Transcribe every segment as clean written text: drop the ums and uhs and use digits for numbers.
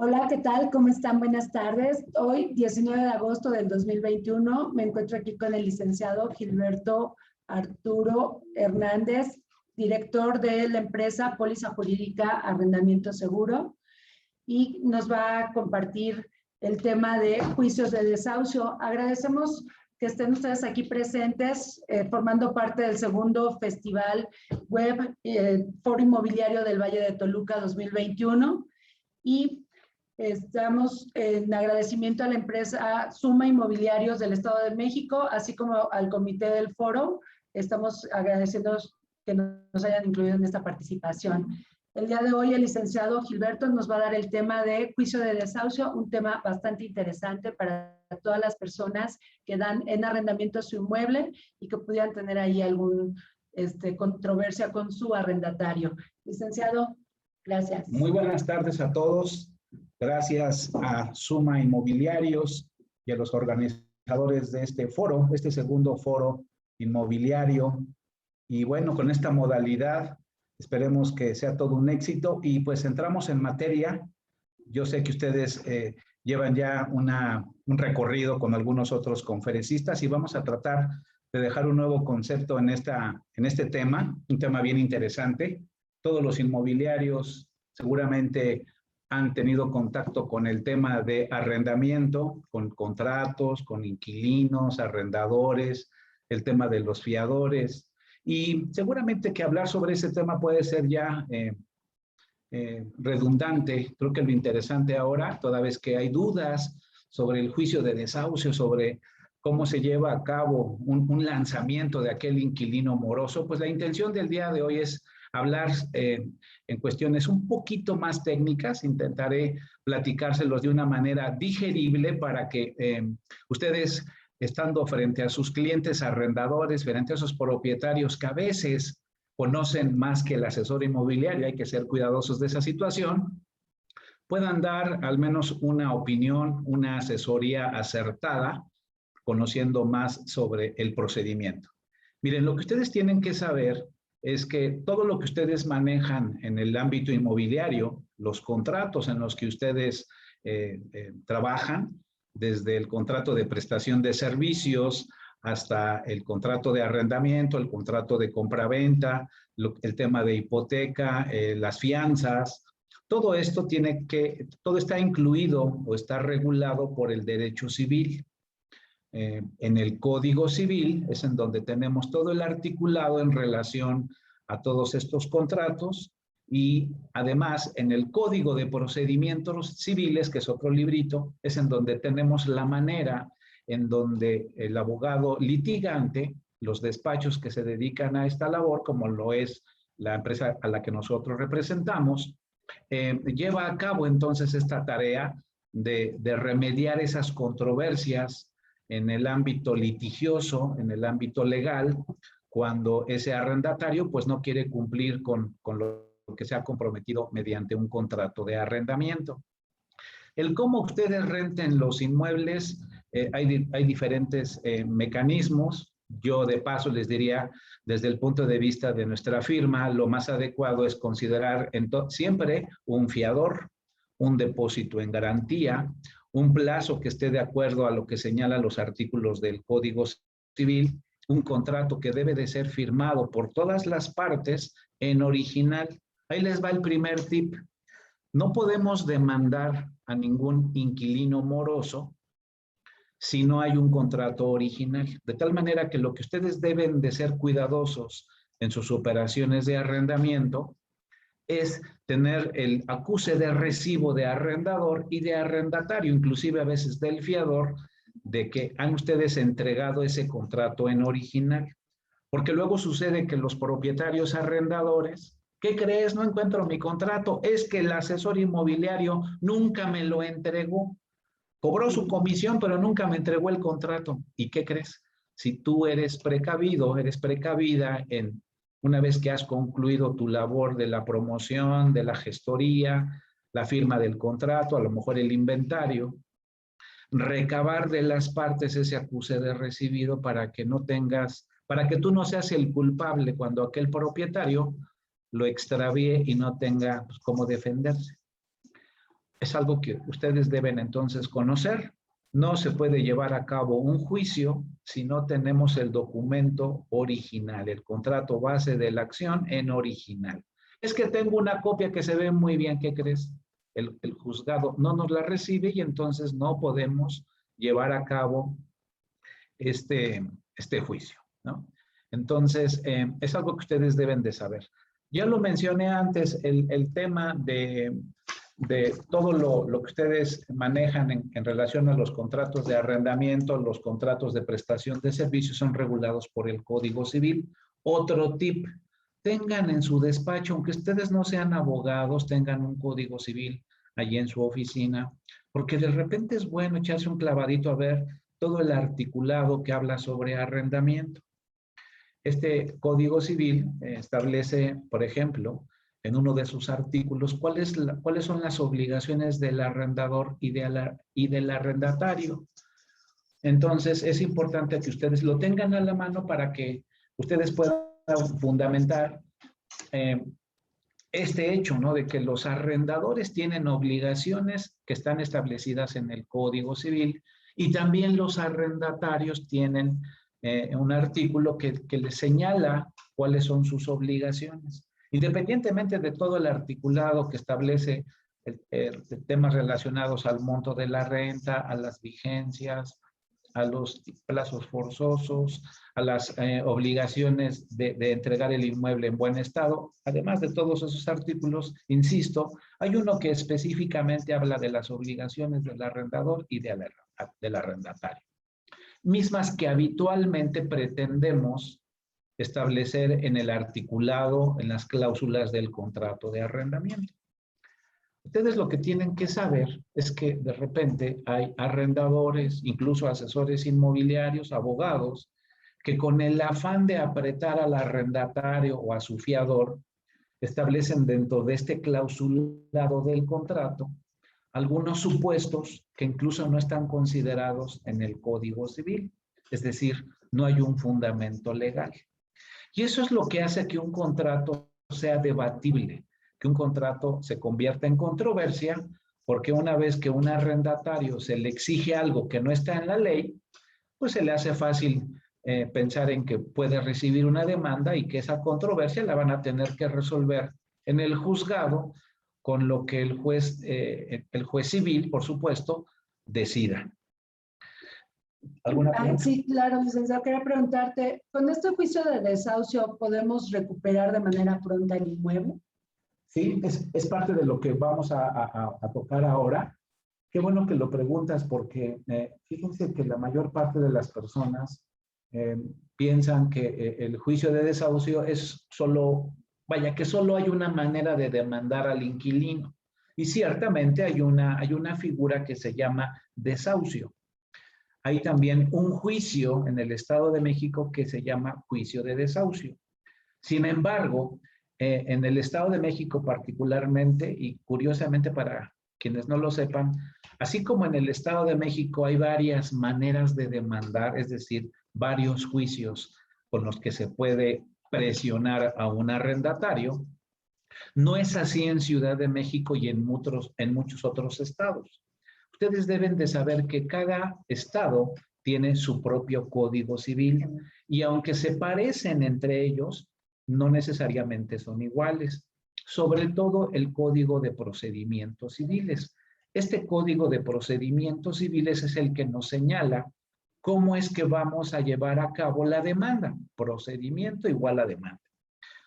Hola, ¿qué tal? ¿Cómo están? Buenas tardes. Hoy, 19 de agosto del 2021, me encuentro aquí con el licenciado Gilberto Arturo Hernández, director de la empresa Póliza Jurídica Arrendamiento Seguro, y nos va a compartir el tema de juicios de desahucio. Agradecemos que estén ustedes aquí presentes, formando parte del segundo Festival Web Foro Inmobiliario del Valle de Toluca 2021. Y estamos en agradecimiento a la empresa Suma Inmobiliarios del Estado de México, así como al comité del foro. Estamos agradeciendo que nos hayan incluido en esta participación. El día de hoy el licenciado Gilberto nos va a dar el tema de juicio de desahucio, un tema bastante interesante para todas las personas que dan en arrendamiento su inmueble y que pudieran tener ahí alguna controversia con su arrendatario. Licenciado, gracias. Muy buenas tardes a todos. Gracias a Suma Inmobiliarios y a los organizadores de este foro, este segundo foro inmobiliario. Y bueno, con esta modalidad esperemos que sea todo un éxito y pues entramos en materia. Yo sé que ustedes llevan ya un recorrido con algunos otros conferencistas y vamos a tratar de dejar un nuevo concepto en este tema, un tema bien interesante. Todos los inmobiliarios seguramente han tenido contacto con el tema de arrendamiento, con contratos, con inquilinos, arrendadores, el tema de los fiadores. Y seguramente que hablar sobre ese tema puede ser ya redundante. Creo que lo interesante ahora, toda vez que hay dudas sobre el juicio de desahucio, sobre cómo se lleva a cabo un lanzamiento de aquel inquilino moroso, pues la intención del día de hoy es hablar en cuestiones un poquito más técnicas. Intentaré platicárselos de una manera digerible para que ustedes, estando frente a sus clientes arrendadores, frente a esos propietarios que a veces conocen más que el asesor inmobiliario, hay que ser cuidadosos de esa situación, puedan dar al menos una opinión, una asesoría acertada, conociendo más sobre el procedimiento. Miren, lo que ustedes tienen que saber es que todo lo que ustedes manejan en el ámbito inmobiliario, los contratos en los que ustedes trabajan, desde el contrato de prestación de servicios hasta el contrato de arrendamiento, el contrato de compraventa, el tema de hipoteca, las fianzas, todo esto todo está incluido o está regulado por el derecho civil. En el Código Civil es en donde tenemos todo el articulado en relación a todos estos contratos, y además en el Código de Procedimientos Civiles, que es otro librito, es en donde tenemos la manera en donde el abogado litigante, los despachos que se dedican a esta labor, como lo es la empresa a la que nosotros representamos, lleva a cabo entonces esta tarea de remediar esas controversias en el ámbito litigioso, en el ámbito legal, cuando ese arrendatario pues no quiere cumplir con lo que se ha comprometido mediante un contrato de arrendamiento. El cómo ustedes renten los inmuebles, hay diferentes mecanismos. Yo de paso les diría, desde el punto de vista de nuestra firma, lo más adecuado es considerar siempre un fiador, un depósito en garantía, un plazo que esté de acuerdo a lo que señalan los artículos del Código Civil, un contrato que debe de ser firmado por todas las partes en original. Ahí les va el primer tip. No podemos demandar a ningún inquilino moroso si no hay un contrato original. De tal manera que lo que ustedes deben de ser cuidadosos en sus operaciones de arrendamiento es tener el acuse de recibo de arrendador y de arrendatario, inclusive a veces del fiador, de que han ustedes entregado ese contrato en original. Porque luego sucede que los propietarios arrendadores, ¿qué crees? No encuentro mi contrato. Es que el asesor inmobiliario nunca me lo entregó. Cobró su comisión, pero nunca me entregó el contrato. ¿Y qué crees? Si tú eres precavido, eres precavida una vez que has concluido tu labor de la promoción, de la gestoría, la firma del contrato, a lo mejor el inventario, recabar de las partes ese acuse de recibido para que tú no seas el culpable cuando aquel propietario lo extravíe y no tenga cómo defenderse. es algo que ustedes deben entonces conocer. No se puede llevar a cabo un juicio si no tenemos el documento original, el contrato base de la acción en original. Es que tengo una copia que se ve muy bien, ¿qué crees? El juzgado no nos la recibe y entonces no podemos llevar a cabo este juicio, ¿no? Entonces, es algo que ustedes deben de saber. Ya lo mencioné antes, el tema de todo lo que ustedes manejan en relación a los contratos de arrendamiento, los contratos de prestación de servicios son regulados por el Código Civil. Otro tip, tengan en su despacho, aunque ustedes no sean abogados, tengan un Código Civil allí en su oficina, porque de repente es bueno echarse un clavadito a ver todo el articulado que habla sobre arrendamiento. Este Código Civil establece, por ejemplo, en uno de sus artículos, cuáles son las obligaciones del arrendador y del arrendatario. Entonces, es importante que ustedes lo tengan a la mano para que ustedes puedan fundamentar este hecho, ¿no? De que los arrendadores tienen obligaciones que están establecidas en el Código Civil y también los arrendatarios tienen un artículo que les señala cuáles son sus obligaciones. Independientemente de todo el articulado que establece temas relacionados al monto de la renta, a las vigencias, a los plazos forzosos, a las obligaciones de entregar el inmueble en buen estado. Además de todos esos artículos, insisto, hay uno que específicamente habla de las obligaciones del arrendador y del arrendatario, mismas que habitualmente pretendemos establecer en el articulado, en las cláusulas del contrato de arrendamiento. Ustedes lo que tienen que saber es que de repente hay arrendadores, incluso asesores inmobiliarios, abogados, que con el afán de apretar al arrendatario o a su fiador, establecen dentro de este clausulado del contrato algunos supuestos que incluso no están considerados en el Código Civil, es decir, no hay un fundamento legal. Y eso es lo que hace que un contrato sea debatible, que un contrato se convierta en controversia, porque una vez que un arrendatario se le exige algo que no está en la ley, pues se le hace fácil pensar en que puede recibir una demanda y que esa controversia la van a tener que resolver en el juzgado con lo que el juez civil, por supuesto, decida. ¿Alguna pregunta? Sí, claro, licenciado. Quería preguntarte, ¿con este juicio de desahucio podemos recuperar de manera pronta el inmueble? Sí, es parte de lo que vamos a tocar ahora. Qué bueno que lo preguntas porque fíjense que la mayor parte de las personas piensan que el juicio de desahucio es solo, vaya, que solo hay una manera de demandar al inquilino. Y ciertamente hay una figura que se llama desahucio. Hay también un juicio en el Estado de México que se llama juicio de desahucio. Sin embargo, en el Estado de México particularmente, y curiosamente para quienes no lo sepan, así como en el Estado de México hay varias maneras de demandar, es decir, varios juicios con los que se puede presionar a un arrendatario, no es así en Ciudad de México y en muchos otros estados. Ustedes deben de saber que cada estado tiene su propio código civil y aunque se parecen entre ellos, no necesariamente son iguales. Sobre todo el Código de Procedimientos Civiles. Este Código de Procedimientos Civiles es el que nos señala cómo es que vamos a llevar a cabo la demanda. Procedimiento igual a demanda.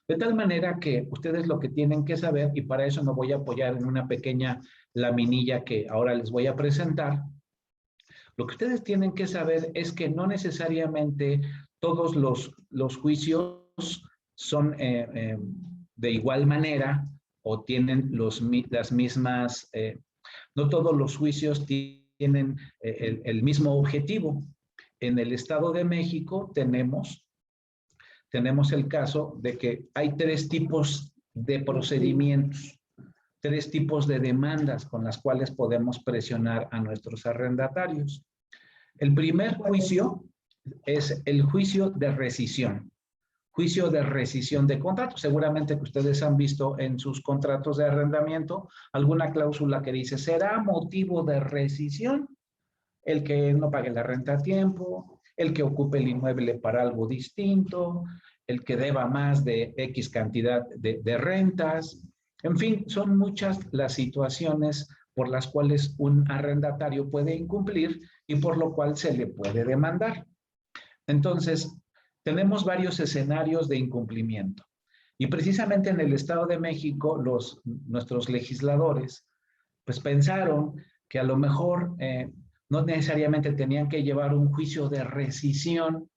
De tal manera que ustedes lo que tienen que saber, y para eso me voy a apoyar en una pequeña laminilla que ahora les voy a presentar, lo que ustedes tienen que saber es que no necesariamente todos los juicios son de igual manera o tienen las mismas, no todos los juicios tienen el mismo objetivo. En el Estado de México tenemos el caso de que hay 3 tipos de procedimientos, 3 tipos de demandas con las cuales podemos presionar a nuestros arrendatarios. El primer juicio es el juicio de rescisión. juicio de rescisión de contrato. Seguramente que ustedes han visto en sus contratos de arrendamiento alguna cláusula que dice, será motivo de rescisión el que no pague la renta a tiempo, el que ocupe el inmueble para algo distinto, el que deba más de X cantidad de rentas. En fin, son muchas las situaciones por las cuales un arrendatario puede incumplir y por lo cual se le puede demandar. Entonces, tenemos varios escenarios de incumplimiento. Y precisamente en el Estado de México, nuestros legisladores, pues pensaron que a lo mejor no necesariamente tenían que llevar un juicio de rescisión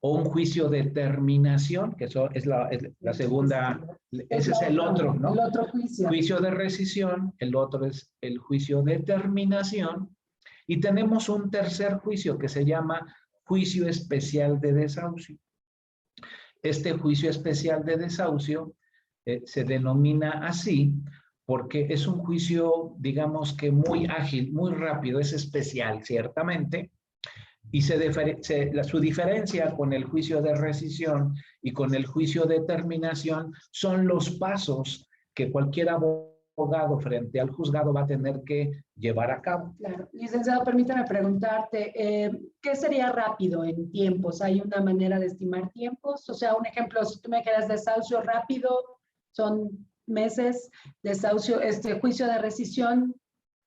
o un juicio de terminación, que eso es la segunda, ese es el otro, ¿no? El otro juicio. Juicio de rescisión, el otro es el juicio de terminación, y tenemos un tercer juicio que se llama juicio especial de desahucio. Este juicio especial de desahucio se denomina así porque es un juicio, digamos que muy ágil, muy rápido, es especial, ciertamente, y su diferencia con el juicio de rescisión y con el juicio de terminación son los pasos que cualquier abogado frente al juzgado va a tener que llevar a cabo. Claro. Licenciado, permítame preguntarte, ¿qué sería rápido en tiempos? ¿Hay una manera de estimar tiempos? O sea, un ejemplo, si tú me quedas desahucio rápido, son meses, desahucio, juicio de rescisión,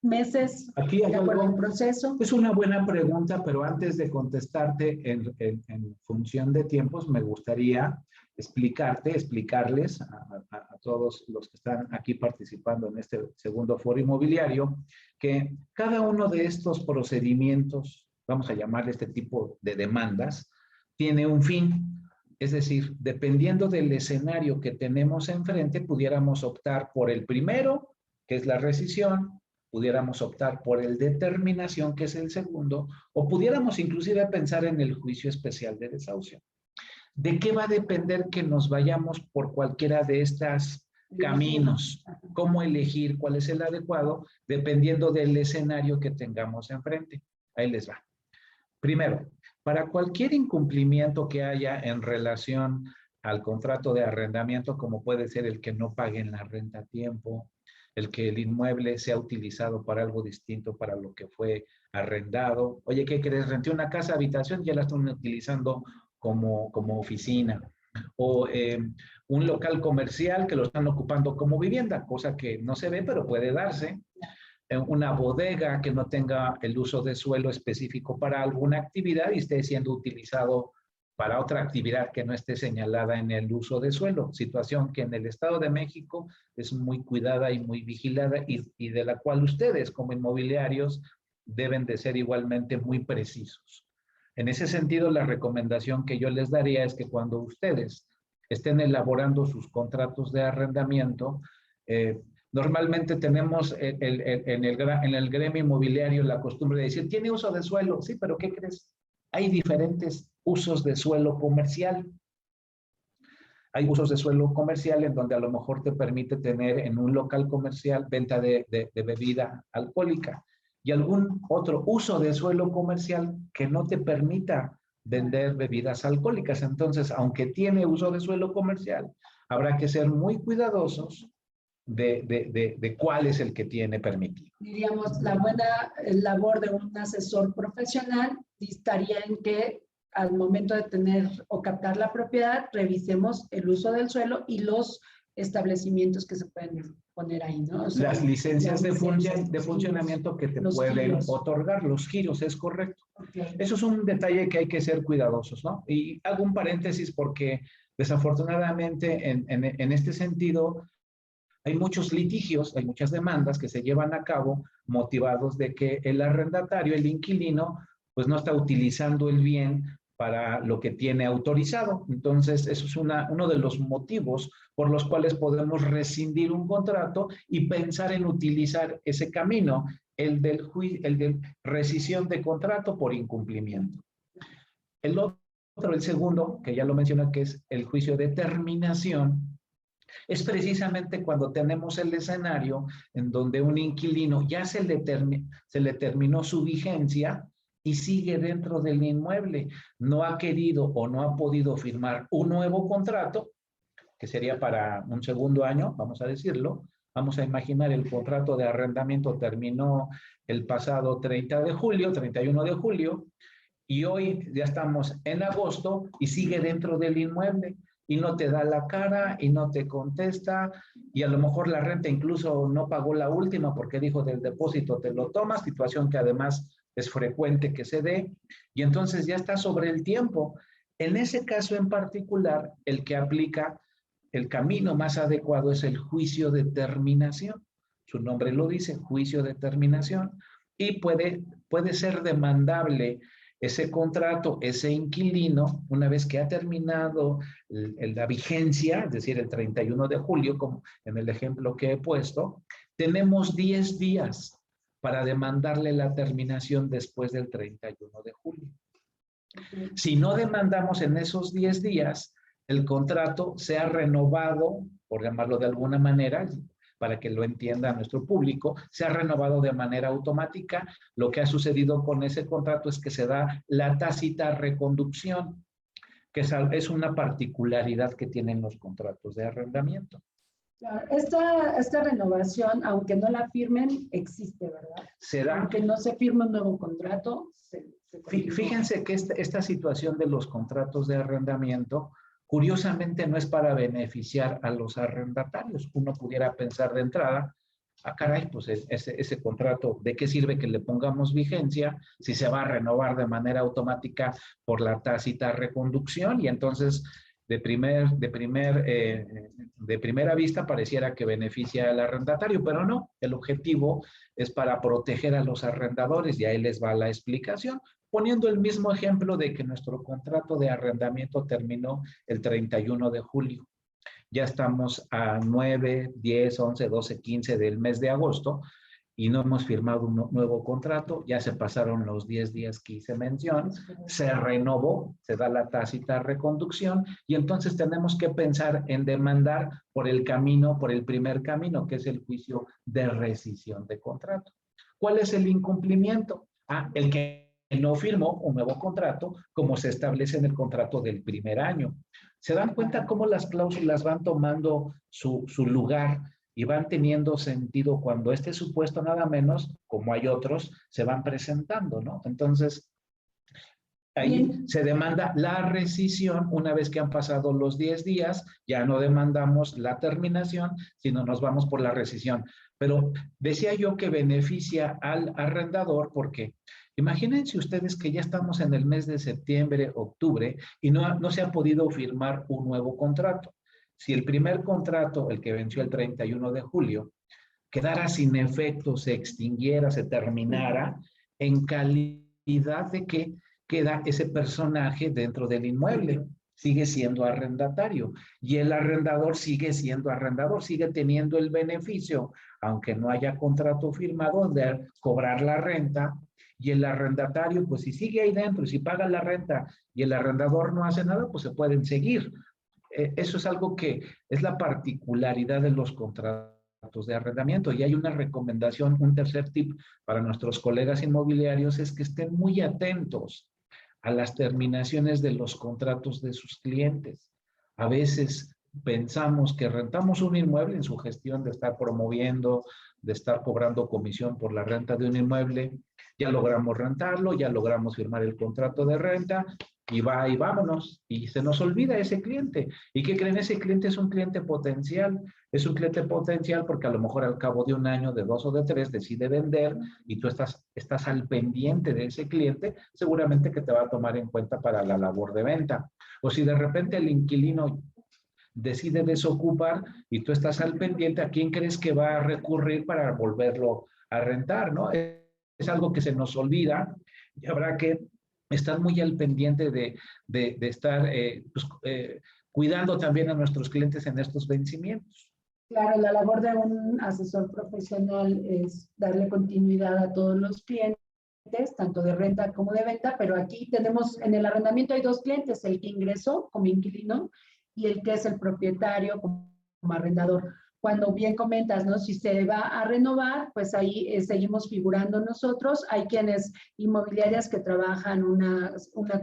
meses, aquí de acuerdo al proceso. Es una buena pregunta, pero antes de contestarte en función de tiempos, me gustaría explicarles a todos los que están aquí participando en este segundo foro inmobiliario, que cada uno de estos procedimientos, vamos a llamarle este tipo de demandas, tiene un fin. Es decir, dependiendo del escenario que tenemos enfrente, pudiéramos optar por el primero, que es la rescisión, pudiéramos optar por el de terminación, que es el segundo, o pudiéramos inclusive pensar en el juicio especial de desahucio. ¿De qué va a depender que nos vayamos por cualquiera de estos caminos? ¿Cómo elegir cuál es el adecuado? Dependiendo del escenario que tengamos enfrente. Ahí les va. Primero, para cualquier incumplimiento que haya en relación al contrato de arrendamiento, como puede ser el que no paguen la renta a tiempo, el que el inmueble sea utilizado para algo distinto para lo que fue arrendado. Oye, ¿qué crees? Renté una casa habitación y ya la están utilizando como oficina. O un local comercial que lo están ocupando como vivienda, cosa que no se ve, pero puede darse. Una bodega que no tenga el uso de suelo específico para alguna actividad y esté siendo utilizado para otra actividad que no esté señalada en el uso de suelo, situación que en el Estado de México es muy cuidada y muy vigilada y de la cual ustedes como inmobiliarios deben de ser igualmente muy precisos. En ese sentido, la recomendación que yo les daría es que cuando ustedes estén elaborando sus contratos de arrendamiento, normalmente tenemos en el gremio inmobiliario la costumbre de decir, ¿tiene uso de suelo? Sí, pero ¿qué crees? Hay diferentes usos de suelo comercial. Hay usos de suelo comercial en donde a lo mejor te permite tener en un local comercial venta de bebida alcohólica y algún otro uso de suelo comercial que no te permita vender bebidas alcohólicas. Entonces, aunque tiene uso de suelo comercial, habrá que ser muy cuidadosos de cuál es el que tiene permitido. Diríamos, la buena labor de un asesor profesional estaría en que al momento de tener o captar la propiedad, revisemos el uso del suelo y los establecimientos que se pueden poner ahí, ¿no? O sea, las licencias de funcionamiento que te pueden otorgar, los giros, es correcto. Okay. Eso es un detalle que hay que ser cuidadosos, ¿no? Y hago un paréntesis porque desafortunadamente en este sentido hay muchos litigios, hay muchas demandas que se llevan a cabo motivados de que el arrendatario, el inquilino, pues no está utilizando el bien para lo que tiene autorizado. Entonces, eso es uno de los motivos por los cuales podemos rescindir un contrato y pensar en utilizar ese camino, el de rescisión de contrato por incumplimiento. El segundo, que ya lo mencioné, que es el juicio de terminación, es precisamente cuando tenemos el escenario en donde un inquilino ya se le terminó su vigencia y sigue dentro del inmueble. No ha querido o no ha podido firmar un nuevo contrato, que sería para un segundo año, vamos a decirlo. Vamos a imaginar el contrato de arrendamiento terminó el pasado 30 de julio, 31 de julio, y hoy ya estamos en agosto y sigue dentro del inmueble y no te da la cara y no te contesta y a lo mejor la renta incluso no pagó la última porque dijo del depósito te lo tomas, situación que además es frecuente que se dé y entonces ya está sobre el tiempo. En ese caso en particular, el que aplica el camino más adecuado es el juicio de terminación. Su nombre lo dice, juicio de terminación, y puede ser demandable ese contrato, ese inquilino, una vez que ha terminado la vigencia, es decir, el 31 de julio, como en el ejemplo que he puesto, tenemos 10 días para demandarle la terminación después del 31 de julio. Si no demandamos en esos 10 días, el contrato se ha renovado, por llamarlo de alguna manera, para que lo entienda nuestro público, se ha renovado de manera automática. Lo que ha sucedido con ese contrato es que se da la tácita reconducción, que es una particularidad que tienen los contratos de arrendamiento. Claro, esta renovación, aunque no la firmen, existe, ¿verdad? Se da. Aunque no se firme un nuevo contrato. Fíjense que esta situación de los contratos de arrendamiento, curiosamente no es para beneficiar a los arrendatarios. Uno pudiera pensar de entrada, caray, pues ese contrato, ¿de qué sirve que le pongamos vigencia si se va a renovar de manera automática por la tácita reconducción? Y entonces, de primera vista pareciera que beneficia al arrendatario, pero no, el objetivo es para proteger a los arrendadores y ahí les va la explicación, poniendo el mismo ejemplo de que nuestro contrato de arrendamiento terminó el 31 de julio. Ya estamos a 9, 10, 11, 12, 15 del mes de agosto y no hemos firmado un nuevo contrato, ya se pasaron los 10 días que hice mención, se renovó, se da la tácita reconducción y entonces tenemos que pensar en demandar por el primer camino, que es el juicio de rescisión de contrato. ¿Cuál es el incumplimiento? El que no firmó un nuevo contrato como se establece en el contrato del primer año. ¿Se dan cuenta cómo las cláusulas van tomando su lugar y van teniendo sentido cuando este supuesto nada menos, como hay otros, se van presentando, ¿no? Entonces, ahí se demanda la rescisión una vez que han pasado los 10 días, ya no demandamos la terminación, sino nos vamos por la rescisión. Pero decía yo que beneficia al arrendador porque imagínense ustedes que ya estamos en el mes de septiembre, octubre y no se ha podido firmar un nuevo contrato. Si el primer contrato, el que venció el 31 de julio, quedara sin efecto, se extinguiera, se terminara, ¿en calidad de qué queda ese personaje dentro del inmueble? Sigue siendo arrendatario y el arrendador sigue siendo arrendador, sigue teniendo el beneficio, aunque no haya contrato firmado, de cobrar la renta. Y el arrendatario, pues si sigue ahí dentro y si paga la renta y el arrendador no hace nada, pues se pueden seguir. Eso es algo que es la particularidad de los contratos de arrendamiento. Y hay una recomendación, un tercer tip para nuestros colegas inmobiliarios, es que estén muy atentos a las terminaciones de los contratos de sus clientes. A veces pensamos que rentamos un inmueble en su gestión de estar promoviendo, de estar cobrando comisión por la renta de un inmueble. Ya logramos rentarlo, ya logramos firmar el contrato de renta y va y vámonos. Y se nos olvida ese cliente. ¿Y qué creen? Ese cliente es un cliente potencial. Es un cliente potencial porque a lo mejor al cabo de un año, de 2 o de 3, decide vender y tú estás al pendiente de ese cliente, seguramente que te va a tomar en cuenta para la labor de venta. O si de repente el inquilino decide desocupar y tú estás al pendiente, ¿a quién crees que va a recurrir para volverlo a rentar, no? Es algo que se nos olvida y habrá que estar muy al pendiente de estar cuidando también a nuestros clientes en estos vencimientos. Claro, la labor de un asesor profesional es darle continuidad a todos los clientes, tanto de renta como de venta, pero aquí tenemos, en el arrendamiento hay dos clientes, el que ingresó como inquilino y el que es el propietario como arrendador. cuando bien comentas, ¿no? Si se va a renovar, pues ahí seguimos figurando nosotros. Hay quienes, inmobiliarias que trabajan una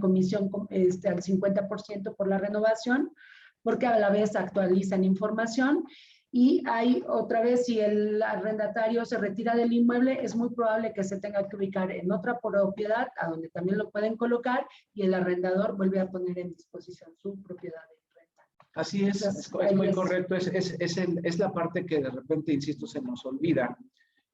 comisión al 50% por la renovación, porque a la vez actualizan información. Y hay otra vez, si el arrendatario se retira del inmueble, es muy probable que se tenga que ubicar en otra propiedad, a donde también lo pueden colocar, y el arrendador vuelve a poner en disposición su propiedad de renta. Así es, es muy correcto. Es la parte que de repente, insisto, se nos olvida.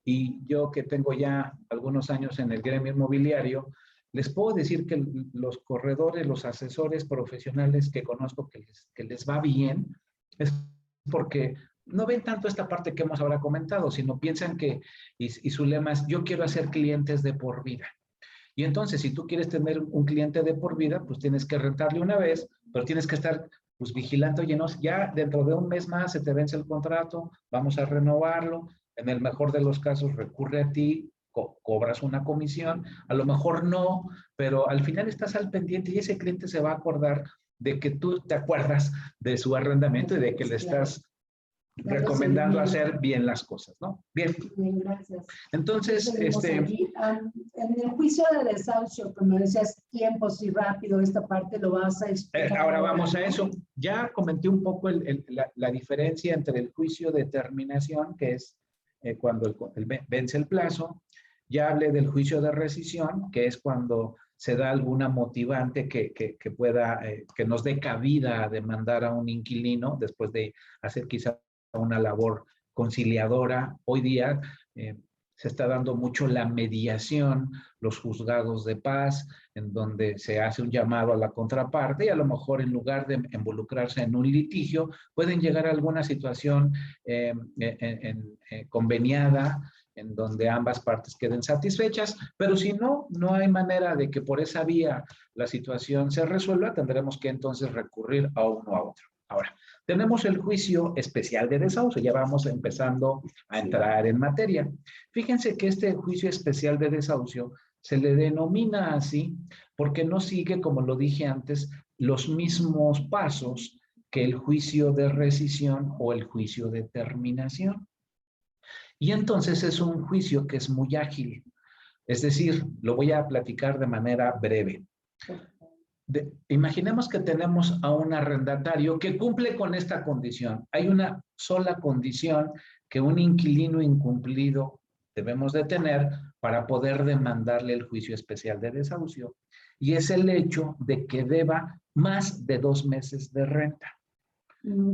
Y yo que tengo ya algunos años en el gremio inmobiliario, les puedo decir que los corredores, los asesores profesionales que conozco que les va bien, es porque no ven tanto esta parte que hemos ahora comentado, sino piensan que, y su lema es, yo quiero hacer clientes de por vida. Y entonces, si tú quieres tener un cliente de por vida, pues tienes que rentarle una vez, pero tienes que estar pues vigilando, ya dentro de un mes más se te vence el contrato, vamos a renovarlo, en el mejor de los casos recurre a ti, cobras una comisión, a lo mejor no, pero al final estás al pendiente y ese cliente se va a acordar de que tú te acuerdas de su arrendamiento y de que le estás recomendando hacer bien las cosas, ¿no? Bien. Bien, gracias. Entonces, en el juicio de desahucio, como decías, tiempos y rápido, esta parte lo vas a explicar. Ahora vamos a eso. Ya comenté un poco la diferencia entre el juicio de terminación, que es cuando vence el plazo. Ya hablé del juicio de rescisión, que es cuando se da alguna motivante que pueda, que nos dé cabida a demandar a un inquilino después de hacer quizá una labor conciliadora. Hoy día se está dando mucho la mediación, los juzgados de paz, en donde se hace un llamado a la contraparte y a lo mejor en lugar de involucrarse en un litigio, pueden llegar a alguna situación conveniada, en donde ambas partes queden satisfechas, pero si no, no hay manera de que por esa vía la situación se resuelva, tendremos que entonces recurrir a uno a otro. Ahora, tenemos el juicio especial de desahucio, ya vamos empezando a entrar en materia. Fíjense que este juicio especial de desahucio se le denomina así porque no sigue, como lo dije antes, los mismos pasos que el juicio de rescisión o el juicio de terminación. Y entonces es un juicio que es muy ágil. Es decir, lo voy a platicar de manera breve. Imaginemos que tenemos a un arrendatario que cumple con esta condición. Hay una sola condición que un inquilino incumplido debemos de tener para poder demandarle el juicio especial de desahucio, y es el hecho de que deba más de 2 meses de renta.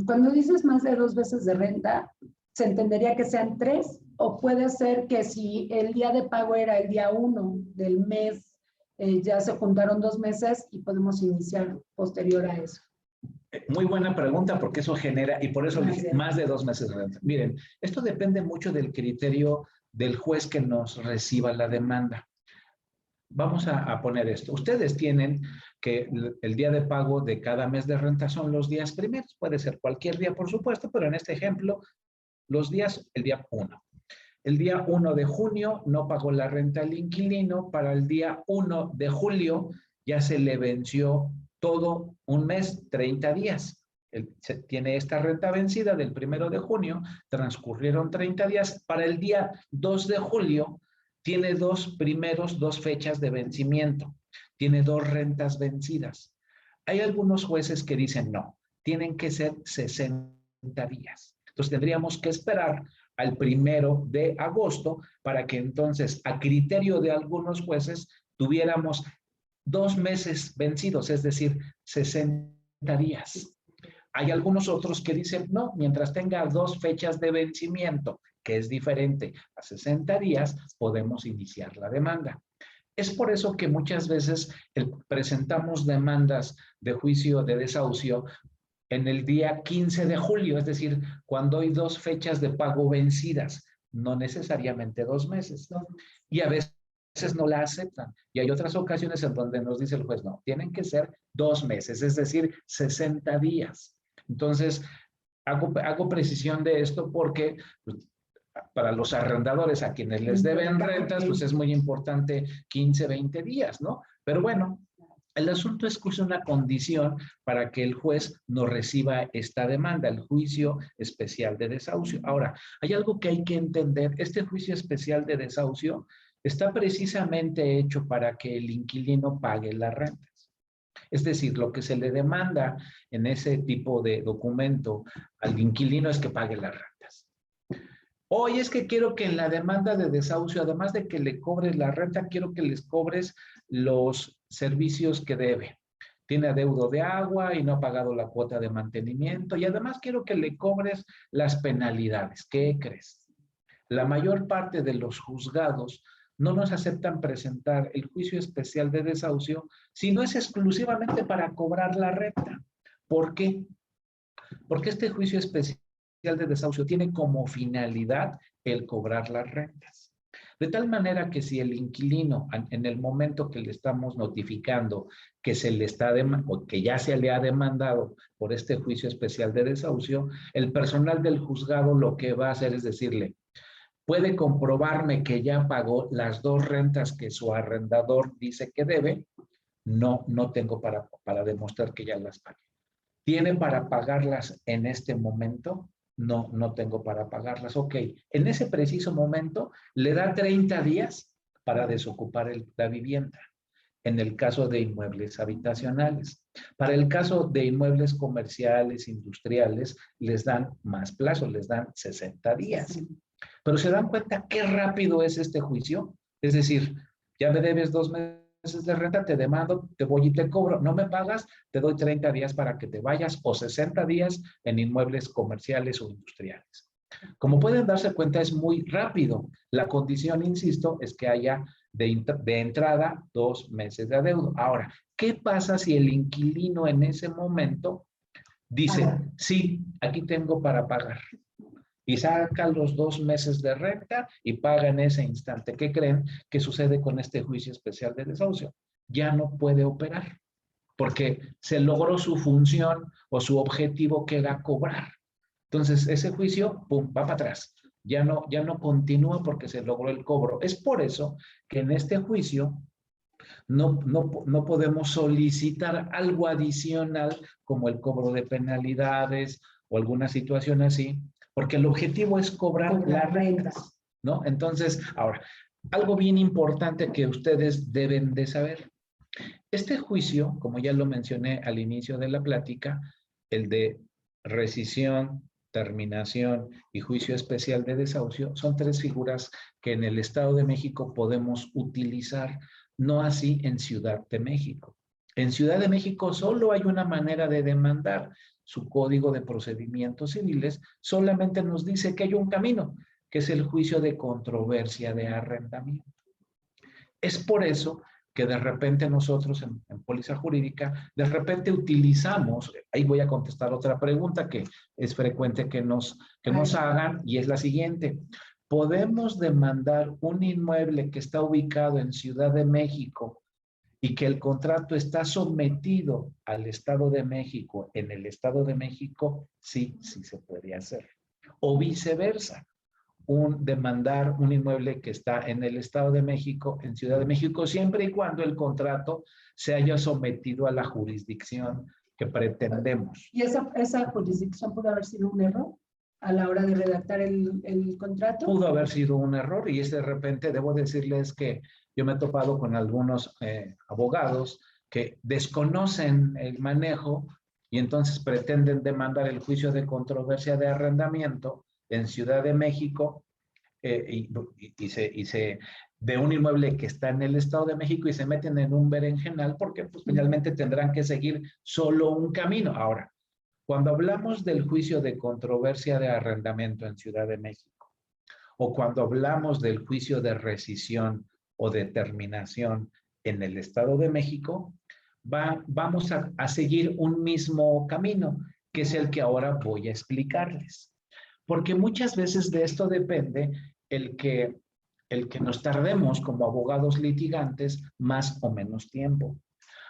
Cuando dices más de 2 meses de renta, ¿se entendería que sean 3? ¿O puede ser que si el día de pago era el día 1 del mes, ya se juntaron 2 meses y podemos iniciar posterior a eso? Muy buena pregunta, porque eso genera, y por eso más de 2 meses de renta. Miren, esto depende mucho del criterio del juez que nos reciba la demanda. Vamos a poner esto. Ustedes tienen que el día de pago de cada mes de renta son los días primeros. Puede ser cualquier día, por supuesto, pero en este ejemplo, los días, el día 1. El día 1 de junio no pagó la renta al inquilino. Para el día 1 de julio ya se le venció todo un mes, 30 días. Tiene esta renta vencida del 1 de junio, transcurrieron 30 días. Para el día 2 de julio tiene 2 fechas de vencimiento. Tiene 2 rentas vencidas. Hay algunos jueces que dicen no, tienen que ser 60 días. Entonces tendríamos que esperar al 1 de agosto para que entonces, a criterio de algunos jueces, tuviéramos 2 meses vencidos, es decir, 60 días. Hay algunos otros que dicen, no, mientras tenga 2 fechas de vencimiento, que es diferente a 60 días, podemos iniciar la demanda. Es por eso que muchas veces presentamos demandas de juicio de desahucio en el día 15 de julio, es decir, cuando hay 2 fechas de pago vencidas, no necesariamente 2 meses, ¿no? Y a veces no la aceptan. Y hay otras ocasiones en donde nos dice el juez, no, tienen que ser 2 meses, es decir, 60 días. Entonces, hago precisión de esto porque pues, para los arrendadores a quienes les deben rentas, pues es muy importante 15, 20 días, ¿no? Pero bueno, El asunto es que es una condición para que el juez no reciba esta demanda, el juicio especial de desahucio. Ahora, hay algo que hay que entender. Este juicio especial de desahucio está precisamente hecho para que el inquilino pague las rentas. Es decir, lo que se le demanda en ese tipo de documento al inquilino es que pague las rentas. Oye, es que quiero que en la demanda de desahucio, además de que le cobres la renta, quiero que les cobres los servicios que debe. Tiene adeudo de agua y no ha pagado la cuota de mantenimiento y además quiero que le cobres las penalidades. ¿Qué crees? La mayor parte de los juzgados no nos aceptan presentar el juicio especial de desahucio si no es exclusivamente para cobrar la renta. ¿Por qué? Porque este juicio especial de desahucio tiene como finalidad el cobrar las rentas. De tal manera que si el inquilino, en el momento que le estamos notificando que se le está o que ya se le ha demandado por este juicio especial de desahucio, el personal del juzgado lo que va a hacer es decirle, puede comprobarme que ya pagó las 2 rentas que su arrendador dice que debe. No, no tengo para demostrar que ya las pagué. ¿Tiene para pagarlas en este momento? No, no tengo para pagarlas. Ok, en ese preciso momento le da 30 días para desocupar la vivienda. En el caso de inmuebles habitacionales. Para el caso de inmuebles comerciales, industriales, les dan más plazo, les dan 60 días. Pero ¿se dan cuenta qué rápido es este juicio? Es decir, ya me debes 2 meses de renta, te demando, te voy y te cobro. No me pagas, te doy 30 días para que te vayas o 60 días en inmuebles comerciales o industriales. Como pueden darse cuenta, es muy rápido. La condición, insisto, es que haya de entrada 2 meses de adeudo. Ahora, ¿qué pasa si el inquilino en ese momento dice, sí, aquí tengo para pagar? Y saca los 2 meses de renta y paga en ese instante. ¿Qué creen que sucede con este juicio especial de desahucio? Ya no puede operar porque se logró su función o su objetivo que era cobrar. Entonces, ese juicio, pum, va para atrás. Ya no continúa porque se logró el cobro. Es por eso que en este juicio no podemos solicitar algo adicional como el cobro de penalidades o alguna situación así, porque el objetivo es cobrar las rentas, ¿no? Entonces, ahora, algo bien importante que ustedes deben de saber. Este juicio, como ya lo mencioné al inicio de la plática, el de rescisión, terminación y juicio especial de desahucio, son 3 figuras que en el Estado de México podemos utilizar, no así en Ciudad de México. En Ciudad de México solo hay una manera de demandar. Su Código de Procedimientos Civiles solamente nos dice que hay un camino, que es el juicio de controversia de arrendamiento. Es por eso que de repente nosotros en póliza jurídica, de repente utilizamos, ahí voy a contestar otra pregunta que es frecuente que nos hagan, y es la siguiente. ¿Podemos demandar un inmueble que está ubicado en Ciudad de México y que el contrato está sometido al Estado de México en el Estado de México? Sí, sí se puede hacer. O viceversa. Demandar un inmueble que está en el Estado de México, en Ciudad de México, siempre y cuando el contrato se haya sometido a la jurisdicción que pretendemos. ¿Y esa jurisdicción pudo haber sido un error a la hora de redactar el contrato? Pudo haber sido un error y es de repente, debo decirles que yo me he topado con algunos abogados que desconocen el manejo y entonces pretenden demandar el juicio de controversia de arrendamiento en Ciudad de México de un inmueble que está en el Estado de México y se meten en un berenjenal porque pues finalmente tendrán que seguir solo un camino. Ahora, cuando hablamos del juicio de controversia de arrendamiento en Ciudad de México o cuando hablamos del juicio de rescisión o de terminación en el Estado de México, vamos a seguir un mismo camino, que es el que ahora voy a explicarles. Porque muchas veces de esto depende el que nos tardemos como abogados litigantes más o menos tiempo.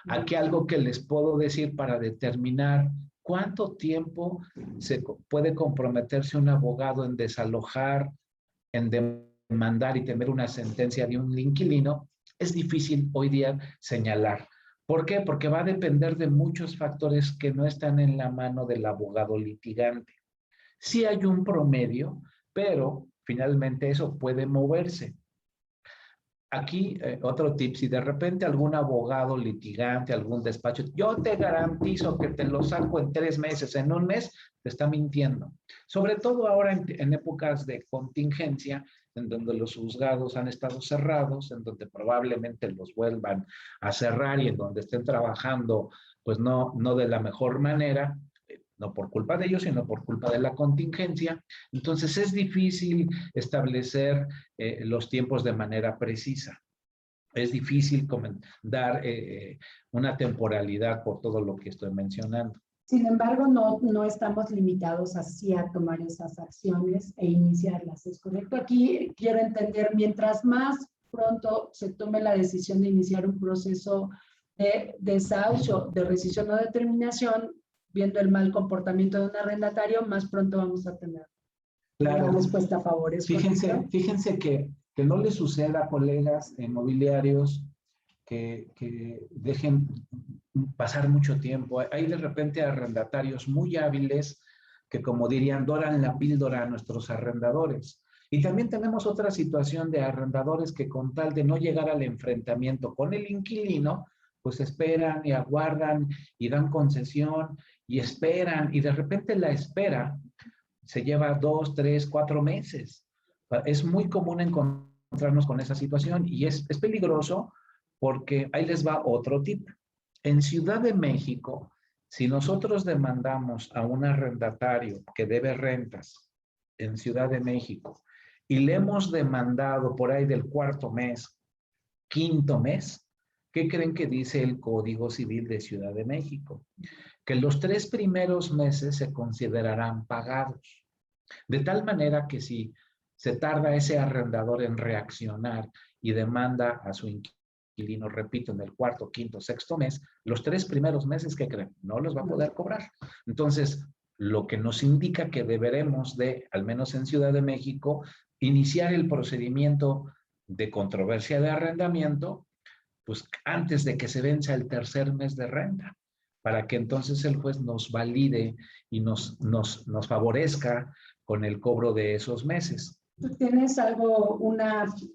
Aquí algo que les puedo decir para determinar cuánto tiempo se puede comprometerse un abogado en desalojar, en demandar y tener una sentencia de un inquilino, es difícil hoy día señalar. ¿Por qué? Porque va a depender de muchos factores que no están en la mano del abogado litigante. Sí hay un promedio, pero finalmente eso puede moverse. Aquí, otro tip, si de repente algún abogado litigante, algún despacho, yo te garantizo que te lo saco en 3 meses, en un mes, te está mintiendo. Sobre todo ahora en épocas de contingencia, en donde los juzgados han estado cerrados, en donde probablemente los vuelvan a cerrar y en donde estén trabajando, pues no de la mejor manera, no por culpa de ellos, sino por culpa de la contingencia. Entonces es difícil establecer los tiempos de manera precisa. Es difícil dar una temporalidad por todo lo que estoy mencionando. Sin embargo, no estamos limitados así a tomar esas acciones e iniciarlas, ¿es correcto? Aquí quiero entender, mientras más pronto se tome la decisión de iniciar un proceso de desahucio, de rescisión o determinación, viendo el mal comportamiento de un arrendatario, más pronto vamos a tener una respuesta a favor. ¿Es correcto? Fíjense que no les suceda, colegas inmobiliarios, que dejen pasar mucho tiempo. Hay de repente arrendatarios muy hábiles que, como dirían, doran la píldora a nuestros arrendadores. Y también tenemos otra situación de arrendadores que, con tal de no llegar al enfrentamiento con el inquilino, pues esperan y aguardan y dan concesión y esperan, y de repente la espera se lleva 2, 3, 4 meses. Es muy común encontrarnos con esa situación y es peligroso, porque ahí les va otro tip. En Ciudad de México, si nosotros demandamos a un arrendatario que debe rentas en Ciudad de México y le hemos demandado por ahí del 4.º mes, 5.º mes, ¿qué creen que dice el Código Civil de Ciudad de México? Que los 3 primeros meses se considerarán pagados. De tal manera que si se tarda ese arrendador en reaccionar y demanda a su inquilino, repito, en el 4.º, 5.º, 6.º mes, los 3 primeros meses, ¿qué creen? No los va a poder cobrar. Entonces, lo que nos indica que deberemos de, al menos en Ciudad de México, iniciar el procedimiento de controversia de arrendamiento, pues antes de que se venza el 3.er mes de renta, para que entonces el juez nos valide y nos favorezca con el cobro de esos meses. Tú tienes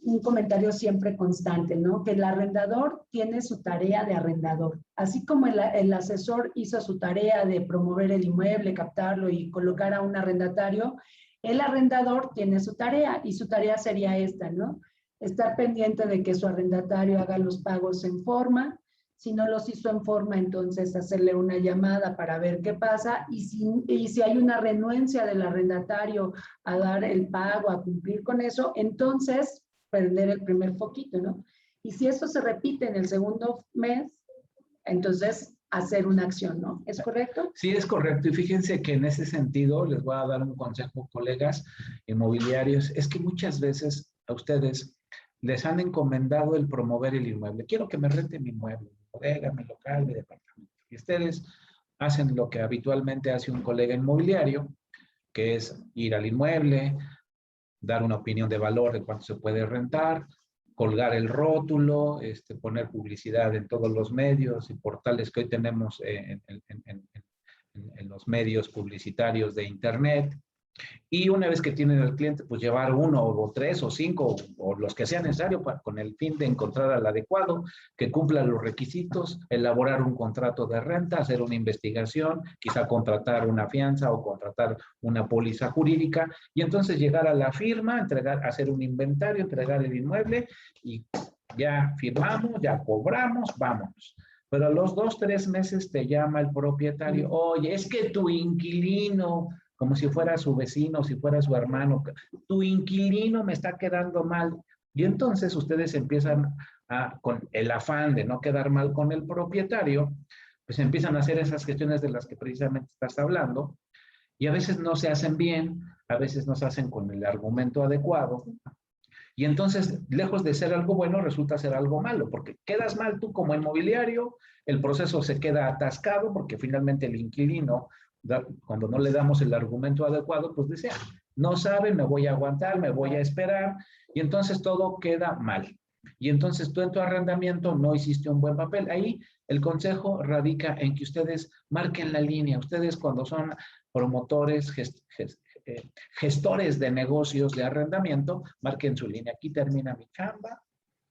un comentario siempre constante, ¿no? Que el arrendador tiene su tarea de arrendador. Así como el asesor hizo su tarea de promover el inmueble, captarlo y colocar a un arrendatario, el arrendador tiene su tarea, y su tarea sería esta, ¿no? Estar pendiente de que su arrendatario haga los pagos en forma. Si no los hizo en forma, entonces hacerle una llamada para ver qué pasa, y si hay una renuencia del arrendatario a dar el pago, a cumplir con eso, entonces prender el primer foquito, ¿no? Y si eso se repite en el 2.º mes, entonces hacer una acción, ¿no? ¿Es correcto? Sí, es correcto. Y fíjense que en ese sentido les voy a dar un consejo, colegas inmobiliarios. Es que muchas veces a ustedes les han encomendado el promover el inmueble. Quiero que me rente mi inmueble, mi bodega, mi local, mi departamento. Y ustedes hacen lo que habitualmente hace un colega inmobiliario, que es ir al inmueble, dar una opinión de valor de cuánto se puede rentar, colgar el rótulo, poner publicidad en todos los medios y portales que hoy tenemos en los medios publicitarios de Internet. Y una vez que tienen al cliente, pues llevar 1 o 3 o 5 o los que sea necesario con el fin de encontrar al adecuado, que cumpla los requisitos, elaborar un contrato de renta, hacer una investigación, quizá contratar una fianza o contratar una póliza jurídica, y entonces llegar a la firma, hacer un inventario, entregar el inmueble y ya firmamos, ya cobramos, vámonos. Pero a los 2, 3 meses te llama el propietario: oye, es que tu inquilino, como si fuera su vecino, si fuera su hermano, tu inquilino me está quedando mal. Y entonces ustedes empiezan con el afán de no quedar mal con el propietario, pues empiezan a hacer esas gestiones de las que precisamente estás hablando, y a veces no se hacen bien, a veces no se hacen con el argumento adecuado, y entonces, lejos de ser algo bueno, resulta ser algo malo, porque quedas mal tú como inmobiliario, el proceso se queda atascado, porque finalmente el inquilino, cuando no le damos el argumento adecuado, pues dice: no sabe, me voy a aguantar, me voy a esperar, y entonces todo queda mal. y entonces tú en tu arrendamiento no hiciste un buen papel. Ahí el consejo radica en que ustedes marquen la línea. Ustedes cuando son promotores, gestores de negocios de arrendamiento, marquen su línea. Aquí termina mi chamba.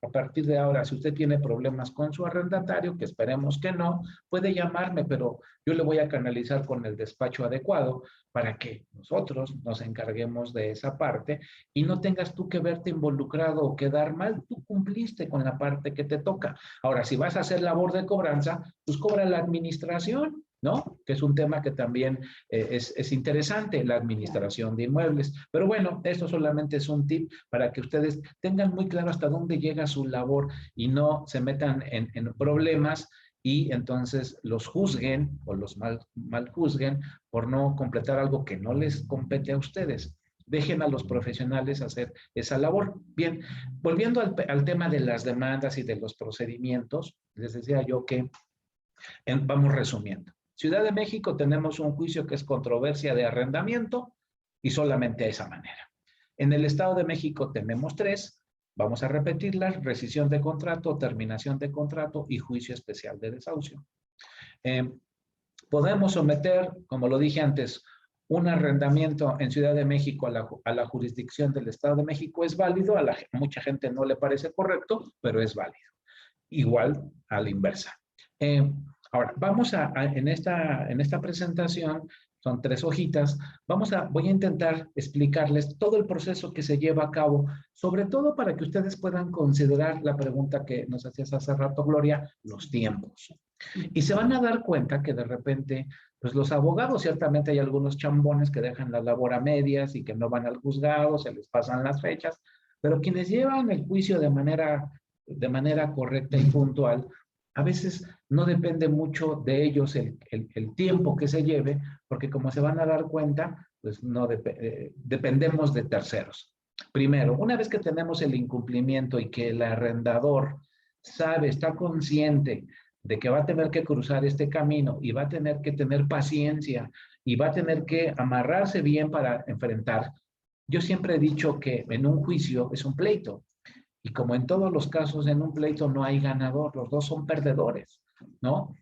A partir de ahora, si usted tiene problemas con su arrendatario, que esperemos que no, puede llamarme, pero yo le voy a canalizar con el despacho adecuado para que nosotros nos encarguemos de esa parte y no tengas tú que verte involucrado o quedar mal. Tú cumpliste con la parte que te toca. Ahora, si vas a hacer labor de cobranza, pues cobra la administración, ¿no? Que es un tema que también es interesante, la administración de inmuebles. Pero bueno, esto solamente es un tip para que ustedes tengan muy claro hasta dónde llega su labor y no se metan en problemas y entonces los juzguen o los mal juzguen por no completar algo que no les compete a ustedes. Dejen a los profesionales hacer esa labor. Bien, volviendo al tema de las demandas y de los procedimientos, les decía yo que vamos resumiendo. Ciudad de México tenemos un juicio que es controversia de arrendamiento y solamente de esa manera. En el Estado de México tenemos 3, vamos a repetirlas: rescisión de contrato, terminación de contrato y juicio especial de desahucio. Podemos someter, como lo dije antes, un arrendamiento en Ciudad de México a la jurisdicción del Estado de México. Es válido, a mucha gente no le parece correcto, pero es válido. Igual a la inversa. Ahora, vamos en esta presentación, son 3 hojitas, voy a intentar explicarles todo el proceso que se lleva a cabo, sobre todo para que ustedes puedan considerar la pregunta que nos hacías hace rato, Gloria, los tiempos. Y se van a dar cuenta que de repente, pues los abogados, ciertamente hay algunos chambones que dejan la labor a medias y que no van al juzgado, se les pasan las fechas, pero quienes llevan el juicio de manera correcta y puntual, a veces no depende mucho de ellos el tiempo que se lleve, porque como se van a dar cuenta, pues no dependemos de terceros. Primero, una vez que tenemos el incumplimiento y que el arrendador sabe, está consciente de que va a tener que cruzar este camino y va a tener que tener paciencia y va a tener que amarrarse bien para enfrentar. Yo siempre he dicho que en un juicio es un pleito. Y como en todos los casos, en un pleito no hay ganador, los dos son perdedores, ¿no?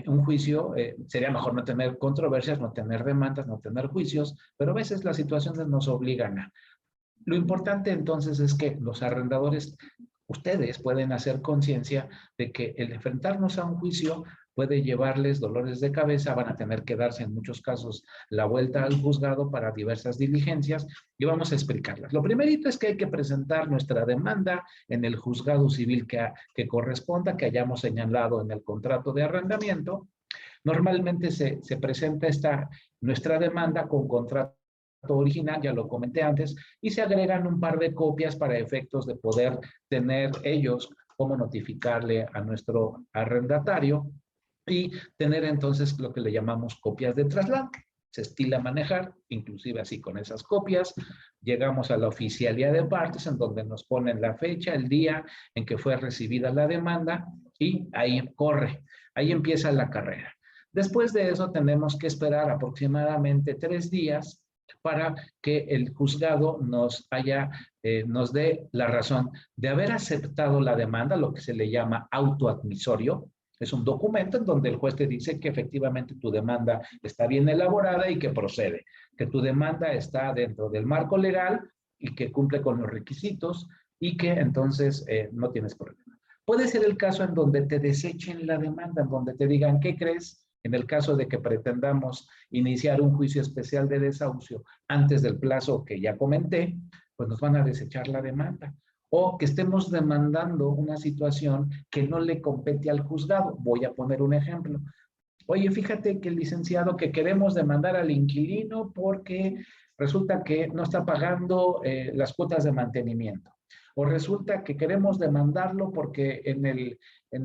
Un juicio sería mejor no tener controversias, no tener demandas, no tener juicios, pero a veces las situaciones nos obligan a. Lo importante entonces es que los arrendadores, ustedes pueden hacer conciencia de que el enfrentarnos a un juicio puede llevarles dolores de cabeza, van a tener que darse en muchos casos la vuelta al juzgado para diversas diligencias y vamos a explicarlas. Lo primerito es que hay que presentar nuestra demanda en el juzgado civil que corresponda, que hayamos señalado en el contrato de arrendamiento. Normalmente se presenta nuestra demanda con contrato original, ya lo comenté antes, y se agregan un par de copias para efectos de poder tener ellos cómo notificarle a nuestro arrendatario y tener entonces lo que le llamamos copias de traslado. Se estila manejar, inclusive así con esas copias, llegamos a la oficialía de partes en donde nos ponen la fecha, el día en que fue recibida la demanda y ahí corre, ahí empieza la carrera. Después de eso tenemos que esperar aproximadamente 3 días para que el juzgado nos dé la razón de haber aceptado la demanda, lo que se le llama autoadmisorio. Es un documento en donde el juez te dice que efectivamente tu demanda está bien elaborada y que procede, que tu demanda está dentro del marco legal y que cumple con los requisitos y que entonces no tienes problema. Puede ser el caso en donde te desechen la demanda, en donde te digan, ¿qué crees? En el caso de que pretendamos iniciar un juicio especial de desahucio antes del plazo que ya comenté, pues nos van a desechar la demanda. O que estemos demandando una situación que no le compete al juzgado. Voy a poner un ejemplo. Oye, fíjate que el licenciado que queremos demandar al inquilino porque resulta que no está pagando las cuotas de mantenimiento. O resulta que queremos demandarlo porque en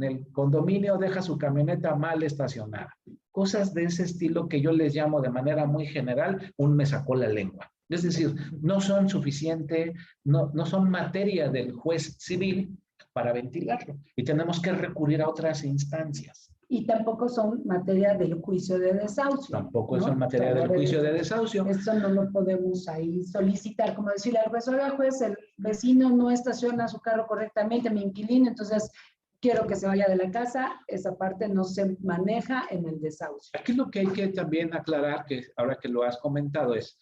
el condominio deja su camioneta mal estacionada. Cosas de ese estilo que yo les llamo de manera muy general, un me sacó la lengua. Es decir, no son suficiente, no son materia del juez civil para ventilarlo y tenemos que recurrir a otras instancias. Y tampoco son materia del juicio de desahucio. Tampoco ¿no? son materia del juicio de desahucio. Eso no lo podemos ahí solicitar, como decirle al juez, oiga juez, el vecino no estaciona su carro correctamente, mi inquilino, entonces quiero que se vaya de la casa. Esa parte no se maneja en el desahucio. Aquí lo que hay que también aclarar, que ahora que lo has comentado, es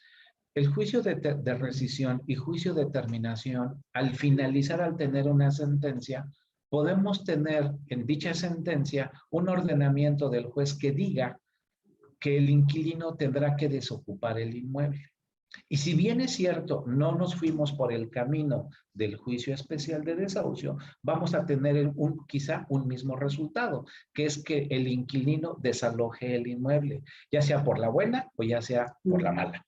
el juicio de rescisión y juicio de terminación, al finalizar, al tener una sentencia, podemos tener en dicha sentencia un ordenamiento del juez que diga que el inquilino tendrá que desocupar el inmueble. Y si bien es cierto, no nos fuimos por el camino del juicio especial de desahucio, vamos a tener quizá un mismo resultado, que es que el inquilino desaloje el inmueble, ya sea por la buena o ya sea por la mala.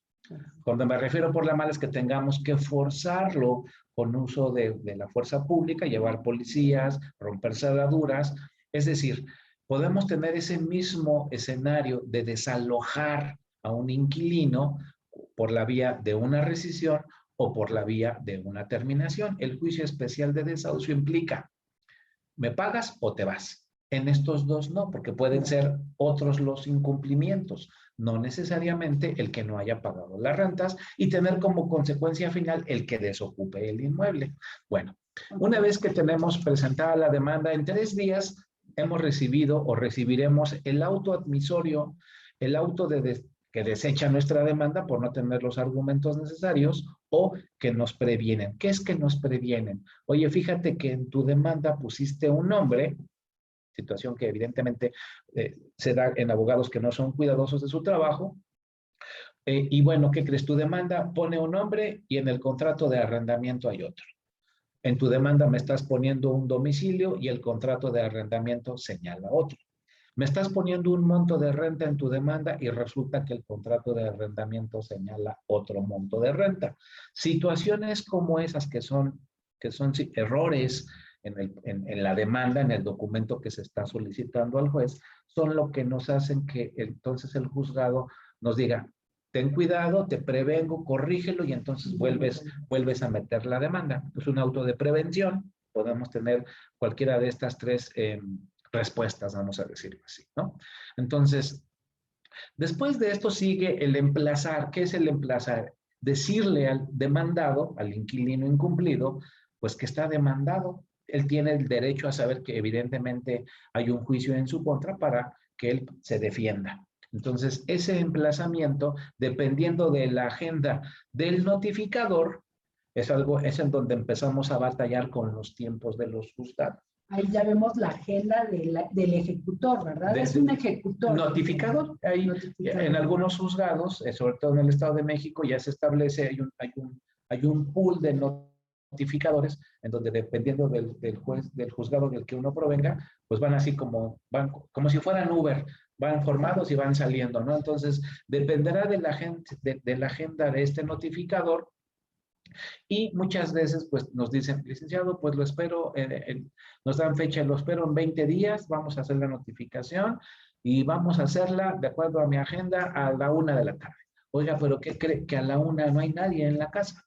Cuando me refiero por la mala es que tengamos que forzarlo con uso de la fuerza pública, llevar policías, romper cerraduras. Es decir, podemos tener ese mismo escenario de desalojar a un inquilino por la vía de una rescisión o por la vía de una terminación. El juicio especial de desahucio implica, ¿me pagas o te vas? En estos dos no, porque pueden ser otros los incumplimientos, no necesariamente el que no haya pagado las rentas y tener como consecuencia final el que desocupe el inmueble. Bueno, una vez que tenemos presentada la demanda, en 3 días hemos recibido o recibiremos el auto admisorio, el auto que desecha nuestra demanda por no tener los argumentos necesarios o que nos previenen. ¿Qué es que nos previenen? Oye, fíjate que en tu demanda pusiste un nombre, situación que evidentemente se da en abogados que no son cuidadosos de su trabajo, y bueno, ¿qué crees? Tu demanda pone un nombre y en el contrato de arrendamiento hay otro. En tu demanda me estás poniendo un domicilio y el contrato de arrendamiento señala otro. Me estás poniendo un monto de renta en tu demanda y resulta que el contrato de arrendamiento señala otro monto de renta. Situaciones como esas que son errores en la demanda, en el documento que se está solicitando al juez, son lo que nos hacen que entonces el juzgado nos diga, ten cuidado, te prevengo, corrígelo y entonces vuelves a meter la demanda. Es un auto de prevención, podemos tener cualquiera de estas 3 respuestas, vamos a decirlo así, ¿no? Entonces, después de esto sigue el emplazar. ¿Qué es el emplazar? Decirle al demandado, al inquilino incumplido, pues que está demandado. Él tiene el derecho a saber que evidentemente hay un juicio en su contra para que él se defienda. Entonces, ese emplazamiento, dependiendo de la agenda del notificador, es en donde empezamos a batallar con los tiempos de los juzgados. Ahí ya vemos la agenda del ejecutor, ¿verdad? Es un ejecutor. Notificador. Ahí, en algunos juzgados, sobre todo en el Estado de México, ya se establece, hay un pool de notificadores en donde dependiendo del juzgado del que uno provenga, pues van así como si fueran Uber, van formados y van saliendo, ¿no? Entonces, dependerá de la agenda de este notificador. Y muchas veces pues nos dicen, licenciado, pues lo espero, nos dan fecha, lo espero en 20 días, vamos a hacer la notificación y vamos a hacerla de acuerdo a mi agenda a la 1 de la tarde. Oiga, pero ¿qué cree? Que a la 1 no hay nadie en la casa.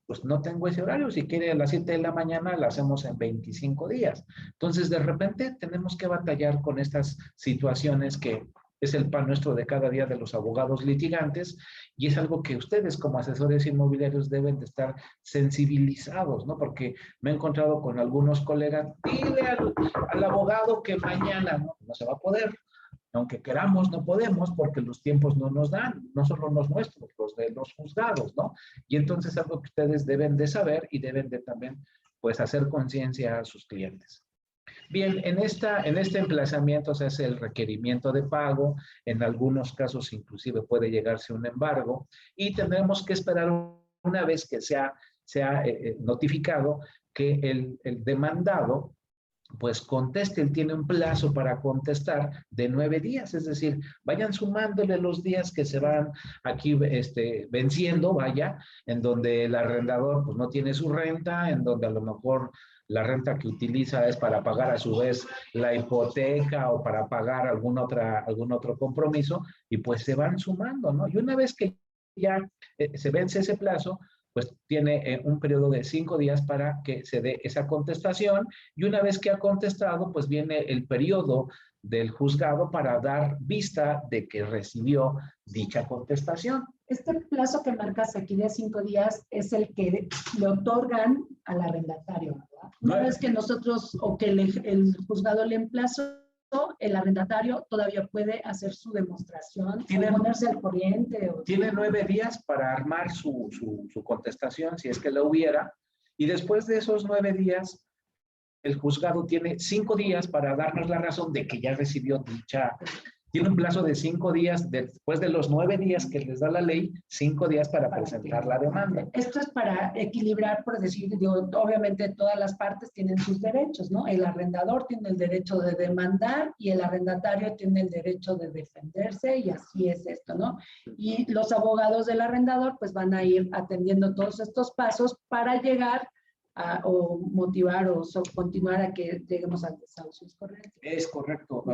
Pues no tengo ese horario, si quiere a las 7 de la mañana la hacemos en 25 días. Entonces de repente tenemos que batallar con estas situaciones que es el pan nuestro de cada día de los abogados litigantes y es algo que ustedes como asesores inmobiliarios deben de estar sensibilizados, ¿no? Porque me he encontrado con algunos colegas, dile al abogado que mañana, no se va a poder. Aunque queramos, no podemos porque los tiempos no nos dan, no solo los nuestros, los de los juzgados, ¿no? Y entonces algo que ustedes deben de saber y deben de también, pues, hacer conciencia a sus clientes. Bien, en este emplazamiento se hace el requerimiento de pago, en algunos casos inclusive puede llegarse un embargo y tendremos que esperar una vez que sea notificado que el demandado pues conteste. Él tiene un plazo para contestar de 9 días, es decir, vayan sumándole los días que se van aquí venciendo, vaya, en donde el arrendador pues no tiene su renta, en donde a lo mejor la renta que utiliza es para pagar a su vez la hipoteca o para pagar algún otro compromiso y pues se van sumando, ¿no? Y una vez que ya se vence ese plazo, pues tiene un periodo de 5 días para que se dé esa contestación y una vez que ha contestado, pues viene el periodo del juzgado para dar vista de que recibió dicha contestación. Este plazo que marcas aquí de 5 días es el que le otorgan al arrendatario, ¿verdad? Una vez que nosotros o que el juzgado le emplazó, el arrendatario todavía puede hacer su demostración, ponerse al corriente. Tiene 9 días para armar su contestación, si es que la hubiera, y después de esos 9 días, el juzgado tiene 5 días para darnos la razón de que ya recibió dicha. Tiene un plazo de 5 días, después de los 9 días que les da la ley, 5 días para presentar la demanda. Esto es para equilibrar, por decir, digo, obviamente todas las partes tienen sus derechos, ¿no? El arrendador tiene el derecho de demandar y el arrendatario tiene el derecho de defenderse, y así es esto, ¿no? Y los abogados del arrendador pues van a ir atendiendo todos estos pasos para llegar o motivar o continuar a que lleguemos al desahucio, ¿es correcto? Es correcto,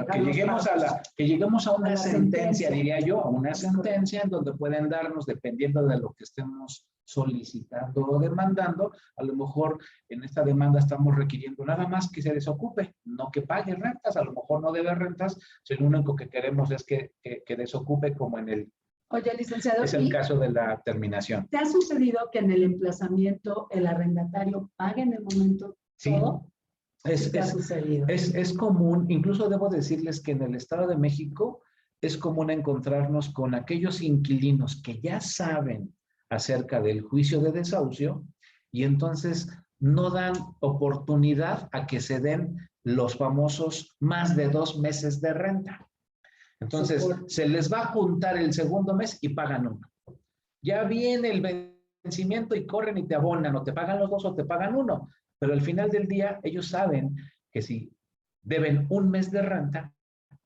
que lleguemos a una sentencia, diría yo, a una sentencia en donde pueden darnos, dependiendo de lo que estemos solicitando o demandando. A lo mejor en esta demanda estamos requiriendo nada más que se desocupe, no que pague rentas. A lo mejor no debe rentas, si lo único que queremos es que desocupe, como en el... Oye, licenciado, es el caso de la terminación. ¿Te ha sucedido que en el emplazamiento el arrendatario pague en el momento todo? Sí, ¿Te ha sucedido? Es común, incluso debo decirles que en el Estado de México es común encontrarnos con aquellos inquilinos que ya saben acerca del juicio de desahucio y entonces no dan oportunidad a que se den los famosos más de 2 meses de renta. Entonces, se les va a juntar el segundo mes y pagan uno. Ya viene el vencimiento y corren y te abonan, o te pagan los 2 o te pagan uno. Pero al final del día, ellos saben que si deben 1 mes de renta,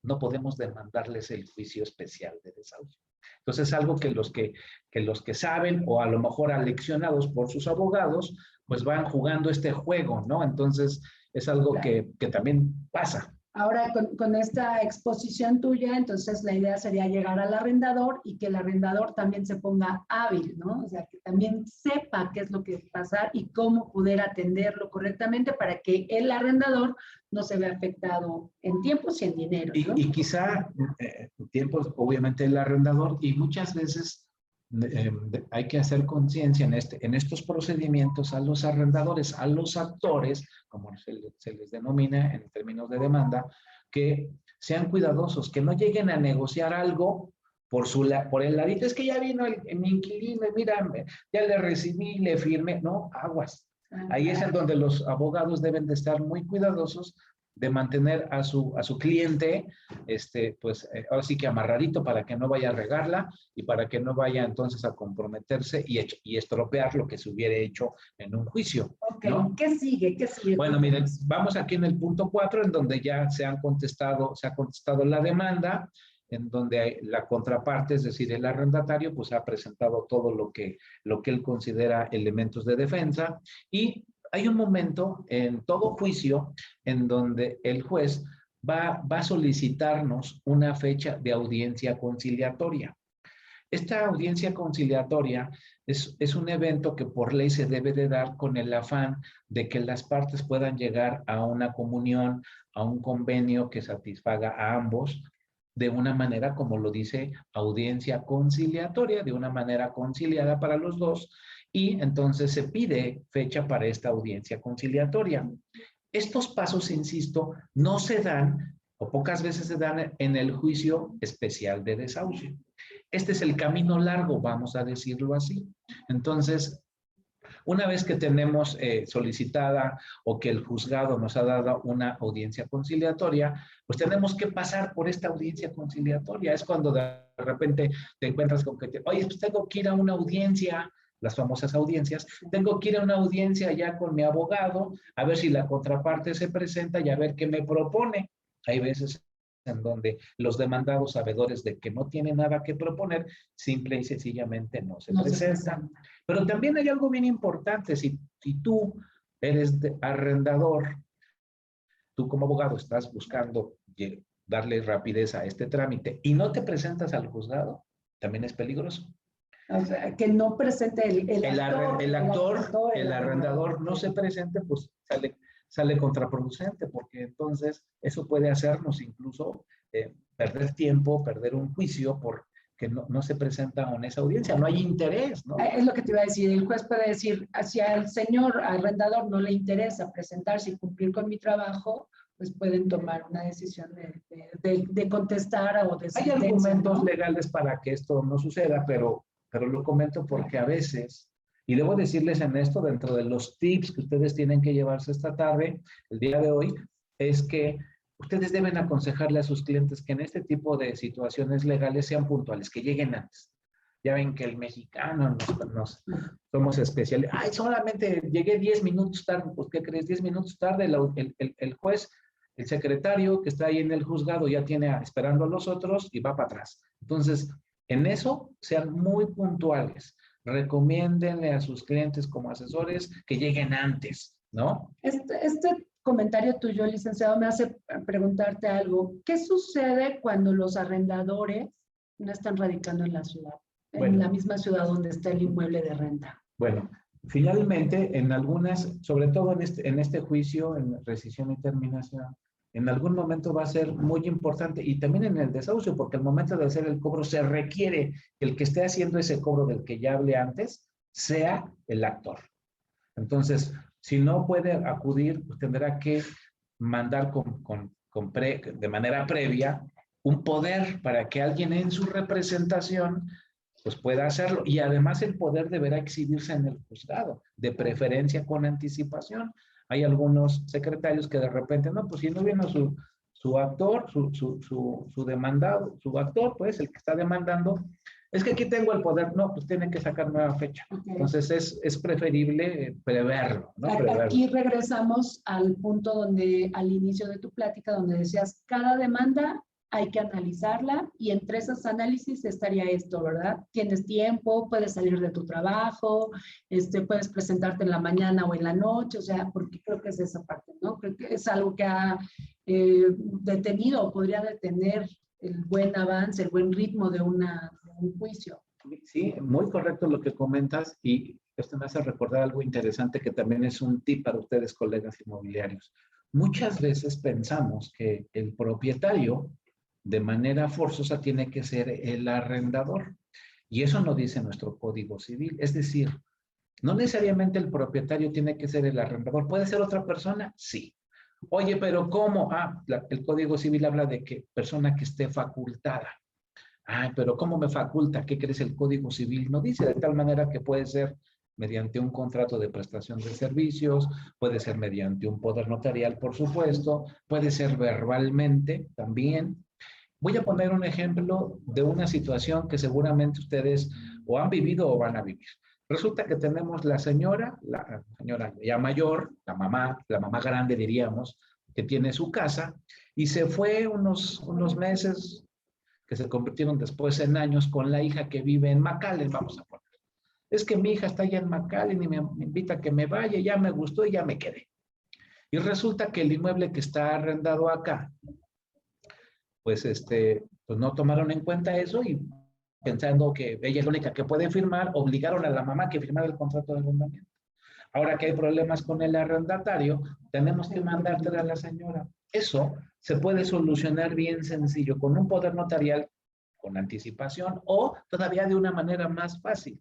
no podemos demandarles el juicio especial de desahucio. Entonces, es algo que los que saben, o a lo mejor aleccionados por sus abogados, pues van jugando este juego, ¿no? Entonces, es algo que también pasa. Ahora, con esta exposición tuya, entonces la idea sería llegar al arrendador y que el arrendador también se ponga hábil, ¿no? O sea, que también sepa qué es lo que va a pasar y cómo poder atenderlo correctamente para que el arrendador no se vea afectado en tiempos y en dinero, ¿no? Y quizá en tiempos, obviamente, el arrendador, y muchas veces hay que hacer conciencia en estos procedimientos a los arrendadores, a los actores, como se les denomina en términos de demanda, que sean cuidadosos, que no lleguen a negociar algo por el ladito. Es que ya vino mi inquilino, mira, ya le recibí, le firmé. No, aguas. Ahí es en donde los abogados deben de estar muy cuidadosos de mantener a su cliente, pues ahora sí que amarradito, para que no vaya a regarla y para que no vaya entonces a comprometerse y estropear lo que se hubiera hecho en un juicio. Ok, ¿no? ¿Qué sigue? ¿Qué sigue? Bueno, miren, vamos aquí en el punto 4, en donde ya se ha contestado la demanda, en donde la contraparte, es decir, el arrendatario, pues ha presentado todo lo que él considera elementos de defensa, y hay un momento en todo juicio en donde el juez va a solicitarnos una fecha de audiencia conciliatoria. Esta audiencia conciliatoria es un evento que por ley se debe de dar con el afán de que las partes puedan llegar a una comunión, a un convenio que satisfaga a ambos, de una manera, como lo dice, audiencia conciliatoria, de una manera conciliada para los dos, y entonces se pide fecha para esta audiencia conciliatoria. Estos pasos, insisto, no se dan, o pocas veces se dan, en el juicio especial de desahucio. Este es el camino largo, vamos a decirlo así. Entonces, una vez que tenemos solicitada o que el juzgado nos ha dado una audiencia conciliatoria, pues tenemos que pasar por esta audiencia conciliatoria. Es cuando de repente te encuentras con que, oye, pues tengo que ir a una audiencia, las famosas audiencias, tengo que ir a una audiencia ya con mi abogado, a ver si la contraparte se presenta y a ver qué me propone. Hay veces en donde los demandados, sabedores de que no tienen nada que proponer, simple y sencillamente no se presentan. Pero también hay algo bien importante: si tú eres arrendador, tú como abogado estás buscando darle rapidez a este trámite y no te presentas al juzgado, también es peligroso. O sea, que no presente el arrendador no se presente, pues sale contraproducente, porque entonces eso puede hacernos incluso perder tiempo, perder un juicio porque no se presenta en esa audiencia, no hay interés, ¿no? Es lo que te iba a decir, el juez puede decir, hacia el señor arrendador no le interesa presentarse y cumplir con mi trabajo, pues pueden tomar una decisión de contestar o de Hay argumentos legales para que esto no suceda, pero lo comento porque a veces, y debo decirles en esto, dentro de los tips que ustedes tienen que llevarse esta tarde, el día de hoy, es que ustedes deben aconsejarle a sus clientes que en este tipo de situaciones legales sean puntuales, que lleguen antes. Ya ven que el mexicano somos especiales. Ay, solamente llegué 10 minutos tarde. Pues, ¿qué crees? 10 minutos tarde el juez, el secretario que está ahí en el juzgado ya tiene esperando a los otros y va para atrás. Entonces, en eso, sean muy puntuales. Recomiéndenle a sus clientes como asesores que lleguen antes, ¿no? Este comentario tuyo, licenciado, me hace preguntarte algo. ¿Qué sucede cuando los arrendadores no están radicando en la ciudad, en la misma ciudad donde está el inmueble de renta? Bueno, finalmente, en algunas, sobre todo en este juicio, en rescisión y terminación, en algún momento va a ser muy importante, y también en el desahucio, porque al momento de hacer el cobro se requiere que el que esté haciendo ese cobro del que ya hablé antes sea el actor. Entonces, si no puede acudir, pues tendrá que mandar de manera previa un poder para que alguien en su representación pues pueda hacerlo. Y además el poder deberá exhibirse en el juzgado, de preferencia con anticipación. Hay algunos secretarios que de repente, no, pues si no vino su actor, su demandado, su actor, pues el que está demandando, es que aquí tengo el poder, no, pues tiene que sacar nueva fecha. Okay. Entonces es preferible preverlo, ¿no? Aquí regresamos al punto donde, al inicio de tu plática, donde decías, cada demanda hay que analizarla y entre esos análisis estaría esto, ¿verdad? Tienes tiempo, puedes salir de tu trabajo, puedes presentarte en la mañana o en la noche, o sea, porque creo que es esa parte, ¿no? Creo que es algo que ha detenido o podría detener el buen avance, el buen ritmo de un juicio. Sí, muy correcto lo que comentas y esto me hace recordar algo interesante que también es un tip para ustedes, colegas inmobiliarios. Muchas veces pensamos que el propietario de manera forzosa tiene que ser el arrendador. Y eso no dice nuestro Código Civil. Es decir, no necesariamente el propietario tiene que ser el arrendador. ¿Puede ser otra persona? Sí. Oye, pero ¿cómo? El Código Civil habla de que persona que esté facultada. Pero ¿cómo me faculta? ¿Qué crees? El Código Civil no dice, de tal manera que puede ser mediante un contrato de prestación de servicios, puede ser mediante un poder notarial, por supuesto, puede ser verbalmente también. Voy a poner un ejemplo de una situación que seguramente ustedes o han vivido o van a vivir. Resulta que tenemos la señora ya mayor, la mamá grande diríamos, que tiene su casa y se fue unos meses que se convirtieron después en años con la hija que vive en McAllen, vamos a poner. Es que mi hija está allá en McAllen y me invita a que me vaya, ya me gustó y ya me quedé. Y resulta que el inmueble que está arrendado acá, pues no tomaron en cuenta eso y pensando que ella es la única que puede firmar, obligaron a la mamá que firmara el contrato de arrendamiento. Ahora que hay problemas con el arrendatario, tenemos que mandártela a la señora. Eso se puede solucionar bien sencillo, con un poder notarial, con anticipación, o todavía de una manera más fácil.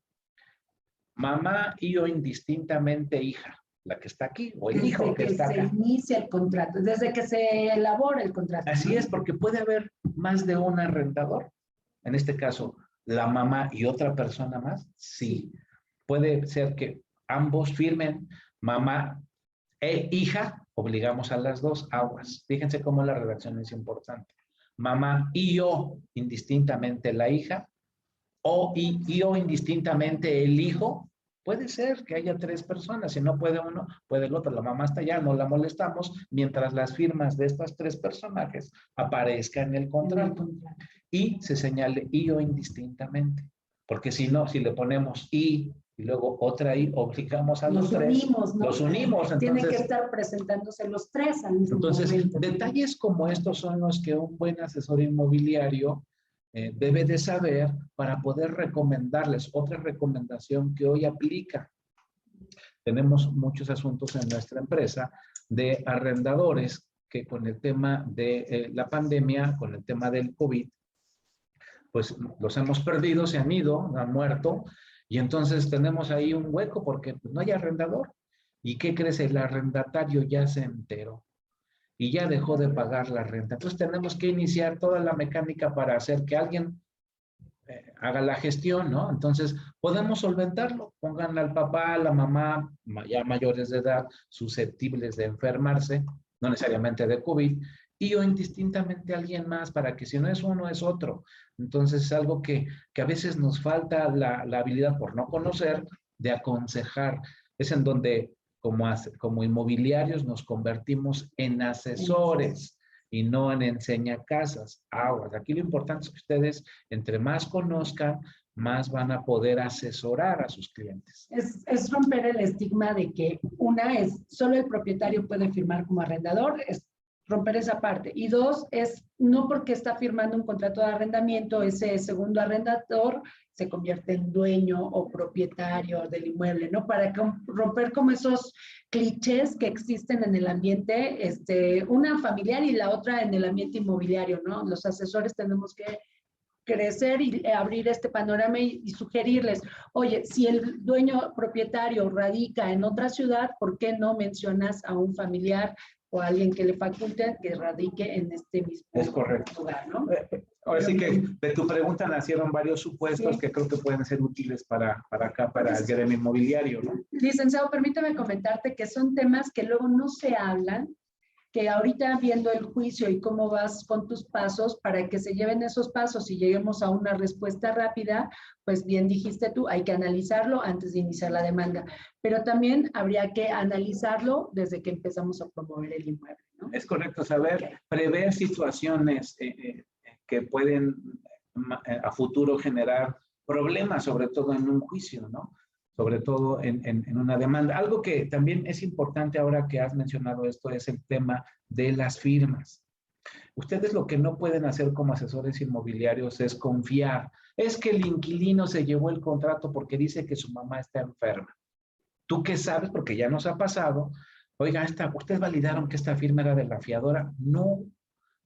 Mamá y o indistintamente hija, la que está aquí, o el hijo que está acá. Desde que se inicia el contrato, desde que se elabora el contrato. Así es, porque puede haber más de un arrendador. En este caso, la mamá y otra persona más, sí. Puede ser que ambos firmen, mamá e hija, obligamos a las dos, aguas. Fíjense cómo la redacción es importante. Mamá y o indistintamente la hija, o y o indistintamente el hijo. Puede ser que haya tres personas, si no puede uno, puede el otro. La mamá está allá, no la molestamos, mientras las firmas de estos tres personajes aparezcan en el contrato y se señale y o indistintamente. Porque si no, si le ponemos y luego otra y obligamos a los tres. Unimos, ¿no? Los unimos. Entonces, tienen que estar presentándose los tres al mismo momento. Entonces, detalles como estos son los que un buen asesor inmobiliario debe de saber para poder recomendarles. Otra recomendación que hoy aplica. tenemos muchos asuntos en nuestra empresa de arrendadores que con el tema de la pandemia, con el tema del COVID, pues los hemos perdido, se han ido, han muerto, y entonces tenemos ahí un hueco porque pues, no hay arrendador. ¿Y qué crees? El arrendatario ya se enteró y ya dejó de pagar la renta. Entonces tenemos que iniciar toda la mecánica para hacer que alguien haga la gestión, ¿no? Entonces podemos solventarlo. Pongan al papá, a la mamá, ya mayores de edad, susceptibles de enfermarse, no necesariamente de COVID, y o indistintamente alguien más, para que si no es uno, es otro. Entonces es algo que a veces nos falta la habilidad por no conocer de aconsejar. Es en donde como inmobiliarios nos convertimos en asesores y no en enseñacasas. Aguas. Aquí lo importante es que ustedes, entre más conozcan, más van a poder asesorar a sus clientes. Es romper el estigma de que una es solo el propietario puede firmar como arrendador, es romper esa parte. Y dos, es no porque está firmando un contrato de arrendamiento, ese segundo arrendador se convierte en dueño o propietario del inmueble, ¿no? Para romper como esos clichés que existen en el ambiente, una familiar y la otra en el ambiente inmobiliario, ¿no? Los asesores tenemos que crecer y abrir este panorama y sugerirles, oye, si el dueño propietario radica en otra ciudad, ¿por qué no mencionas a un familiar o a alguien que le faculte que radique en este mismo lugar, ¿no? Ahora sí que de tu pregunta nacieron varios supuestos que creo que pueden ser útiles para acá, para el gremio inmobiliario, ¿no? Licenciado, permítame comentarte que son temas que luego no se hablan, que ahorita viendo el juicio y cómo vas con tus pasos, para que se lleven esos pasos y lleguemos a una respuesta rápida, pues bien dijiste tú, hay que analizarlo antes de iniciar la demanda, pero también habría que analizarlo desde que empezamos a promover el inmueble, ¿no? Es correcto saber prever situaciones que pueden a futuro generar problemas, sobre todo en un juicio, ¿no? Sobre todo en una demanda. Algo que también es importante ahora que has mencionado esto es el tema de las firmas. Ustedes lo que no pueden hacer como asesores inmobiliarios es confiar. Es que el inquilino se llevó el contrato porque dice que su mamá está enferma. ¿Tú qué sabes? Porque ya nos ha pasado. Oiga, ¿ustedes validaron que esta firma era de la fiadora? No.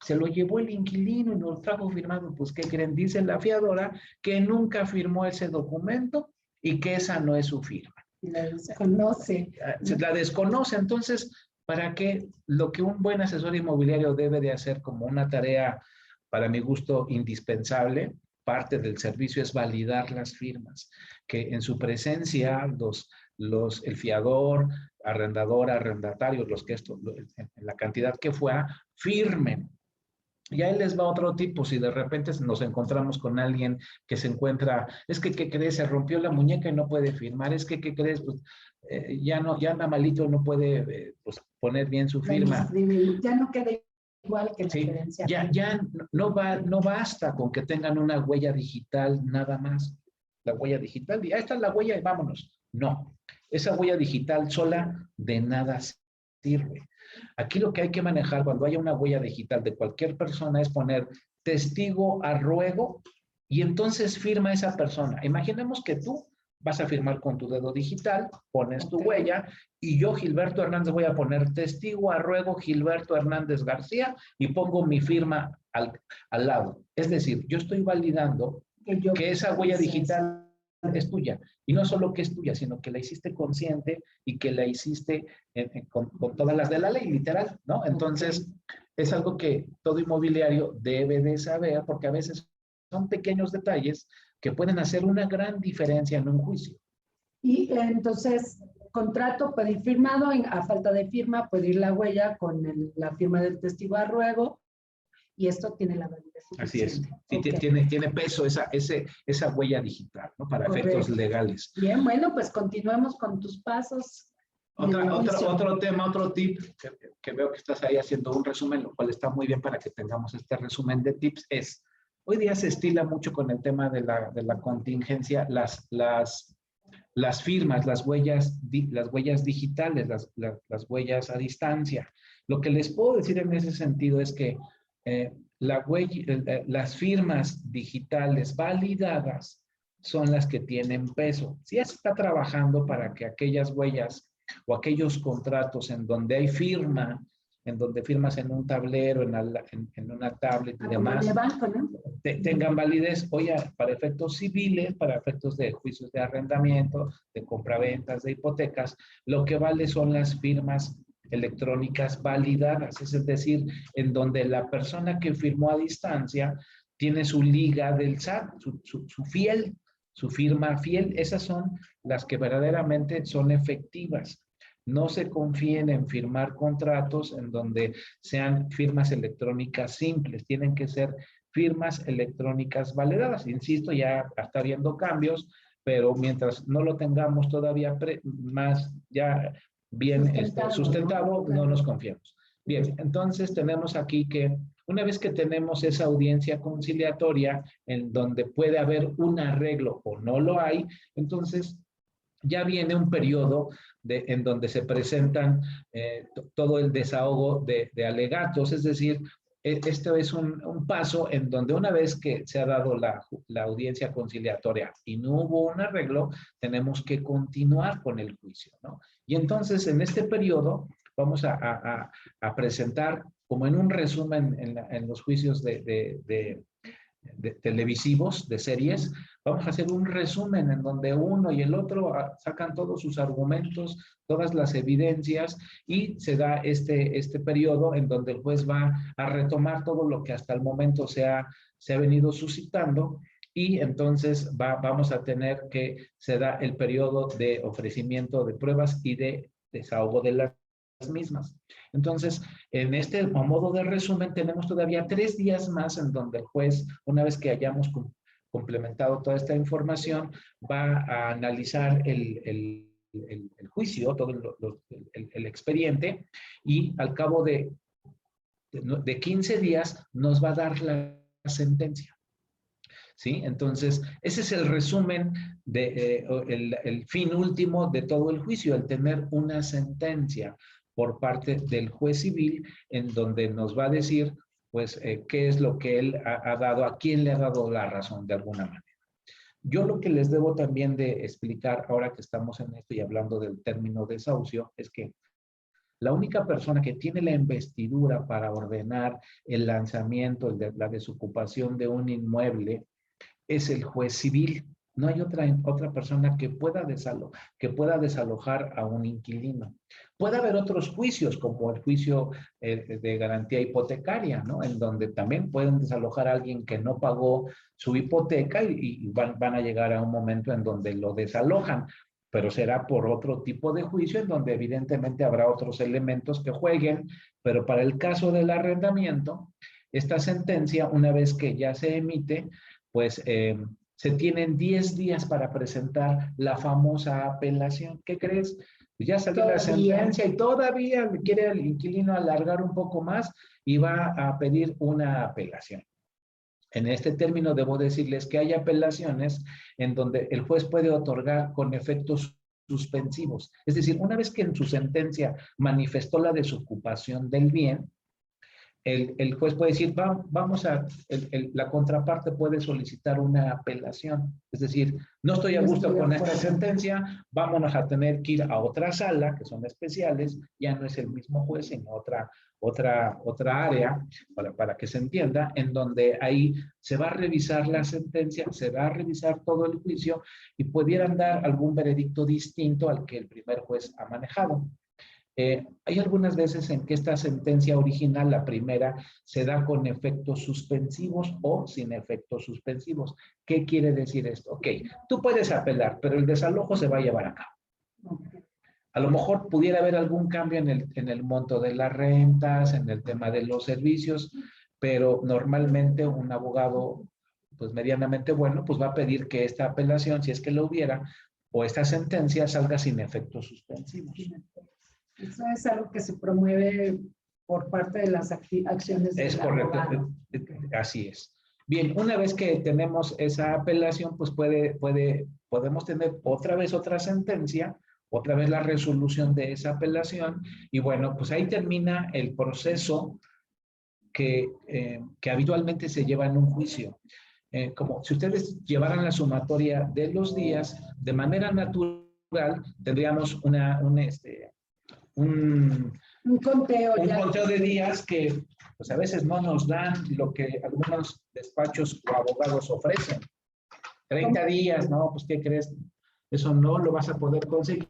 Se lo llevó el inquilino y nos trajo firmado. Pues, ¿qué creen? Dice la fiadora que nunca firmó ese documento y que esa no es su firma. La desconoce. La desconoce. Entonces, ¿para qué? Lo que un buen asesor inmobiliario debe de hacer como una tarea, para mi gusto, indispensable, parte del servicio es validar las firmas, que en su presencia el fiador, arrendador, arrendatario, en la cantidad que fuera, firmen. Y ahí les va otro tipo, si de repente nos encontramos con alguien que se encuentra, es que, ¿qué crees? Se rompió la muñeca y no puede firmar, es que, ¿qué crees? Pues ya anda malito, no puede pues, poner bien su firma. Ya no queda igual que la credencial. Ya no basta con que tengan una huella digital nada más. La huella digital, y ahí está la huella y vámonos. No, esa huella digital sola de nada sirve. Aquí lo que hay que manejar cuando haya una huella digital de cualquier persona es poner testigo a ruego y entonces firma esa persona. Imaginemos que tú vas a firmar con tu dedo digital, pones tu huella y yo, Gilberto Hernández, voy a poner testigo a ruego Gilberto Hernández García y pongo mi firma al lado. Es decir, yo estoy validando que esa huella digital es tuya. Y no solo que es tuya, sino que la hiciste consciente y que la hiciste con todas las de la ley, literal, ¿no? Entonces, es algo que todo inmobiliario debe de saber, porque a veces son pequeños detalles que pueden hacer una gran diferencia en un juicio. Y entonces, contrato puede ir firmado, a falta de firma puede ir la huella con la firma del testigo a ruego, y esto tiene la validez suficiente. Así es. Sí, tiene peso esa huella digital, ¿no? Para efectos legales. Bien, bueno, pues continuemos con tus pasos. Otro tema, otro tip, que veo que estás ahí haciendo un resumen, lo cual está muy bien para que tengamos este resumen de tips, es, hoy día se estila mucho con el tema de la contingencia, las firmas, las huellas digitales, las huellas a distancia. Lo que les puedo decir en ese sentido es que las firmas digitales validadas son las que tienen peso. Si ya se está trabajando para que aquellas huellas o aquellos contratos en donde hay firma, en donde firmas en un tablero, en una tablet y demás, de banco, ¿no? tengan validez, oye, para efectos civiles, para efectos de juicios de arrendamiento, de compraventas, de hipotecas, lo que vale son las firmas electrónicas validadas, es decir, en donde la persona que firmó a distancia tiene su liga del SAT, su fiel, su firma fiel. Esas son las que verdaderamente son efectivas. No se confíen en firmar contratos en donde sean firmas electrónicas simples, tienen que ser firmas electrónicas validadas. Insisto, ya está habiendo cambios, pero mientras no lo tengamos todavía más ya bien sustentado, no nos confiamos. Bien, entonces tenemos aquí que una vez que tenemos esa audiencia conciliatoria en donde puede haber un arreglo o no lo hay, entonces ya viene un periodo en donde se presentan todo el desahogo de alegatos, es decir, este es un paso en donde una vez que se ha dado la audiencia conciliatoria y no hubo un arreglo, tenemos que continuar con el juicio, ¿no? Y entonces en este periodo vamos a presentar, como en un resumen en los juicios de televisivos, de series, vamos a hacer un resumen en donde uno y el otro sacan todos sus argumentos, todas las evidencias, y se da este periodo en donde el juez va a retomar todo lo que hasta el momento se ha venido suscitando, y entonces vamos a tener que se da el periodo de ofrecimiento de pruebas y de desahogo de las mismas. Entonces, en este modo de resumen, tenemos todavía 3 días más en donde el juez, una vez que hayamos complementado toda esta información, va a analizar el juicio, todo el expediente, y al cabo de 15 días nos va a dar la sentencia. ¿Sí? Entonces, ese es el resumen el fin último de todo el juicio, el tener una sentencia por parte del juez civil en donde nos va a decir, pues, qué es lo que él ha dado, a quién le ha dado la razón de alguna manera. Yo lo que les debo también de explicar ahora que estamos en esto y hablando del término desahucio es que la única persona que tiene la investidura para ordenar el lanzamiento, la desocupación de un inmueble es el juez civil. No hay otra persona que pueda desalojar a un inquilino. Puede haber otros juicios, como el juicio de garantía hipotecaria, ¿no? En donde también pueden desalojar a alguien que no pagó su hipoteca y van a llegar a un momento en donde lo desalojan, pero será por otro tipo de juicio en donde evidentemente habrá otros elementos que jueguen, pero para el caso del arrendamiento, esta sentencia, una vez que ya se emite, pues se tienen 10 días para presentar la famosa apelación. ¿Qué crees? Pues ya salió la sentencia y todavía quiere el inquilino alargar un poco más y va a pedir una apelación. En este término debo decirles que hay apelaciones en donde el juez puede otorgar con efectos suspensivos. Es decir, una vez que en su sentencia manifestó la desocupación del bien, el juez puede decir, la contraparte puede solicitar una apelación. Es decir, no estoy a gusto con esta sentencia, vámonos a tener que ir a otra sala, que son especiales, ya no es el mismo juez, sino otra área, para que se entienda, en donde ahí se va a revisar la sentencia, se va a revisar todo el juicio y pudieran dar algún veredicto distinto al que el primer juez ha manejado. Hay algunas veces en que esta sentencia original, la primera, se da con efectos suspensivos o sin efectos suspensivos. ¿Qué quiere decir esto? Ok, tú puedes apelar, pero el desalojo se va a llevar a cabo. A lo mejor pudiera haber algún cambio en el monto de las rentas, en el tema de los servicios, pero normalmente un abogado, pues medianamente bueno, pues va a pedir que esta apelación, si es que lo hubiera, o esta sentencia salga sin efectos suspensivos. Eso es algo que se promueve por parte de las acciones del correcto, abogado. Así es. Bien, una vez que tenemos esa apelación, pues podemos tener otra vez otra sentencia, otra vez la resolución de esa apelación, y bueno, pues ahí termina el proceso que habitualmente se lleva en un juicio. como si ustedes llevaran la sumatoria de los días, de manera natural, tendríamos un conteo de días que pues a veces no nos dan lo que algunos despachos o abogados ofrecen. 30 días, ¿no? Pues ¿qué crees? Eso no lo vas a poder conseguir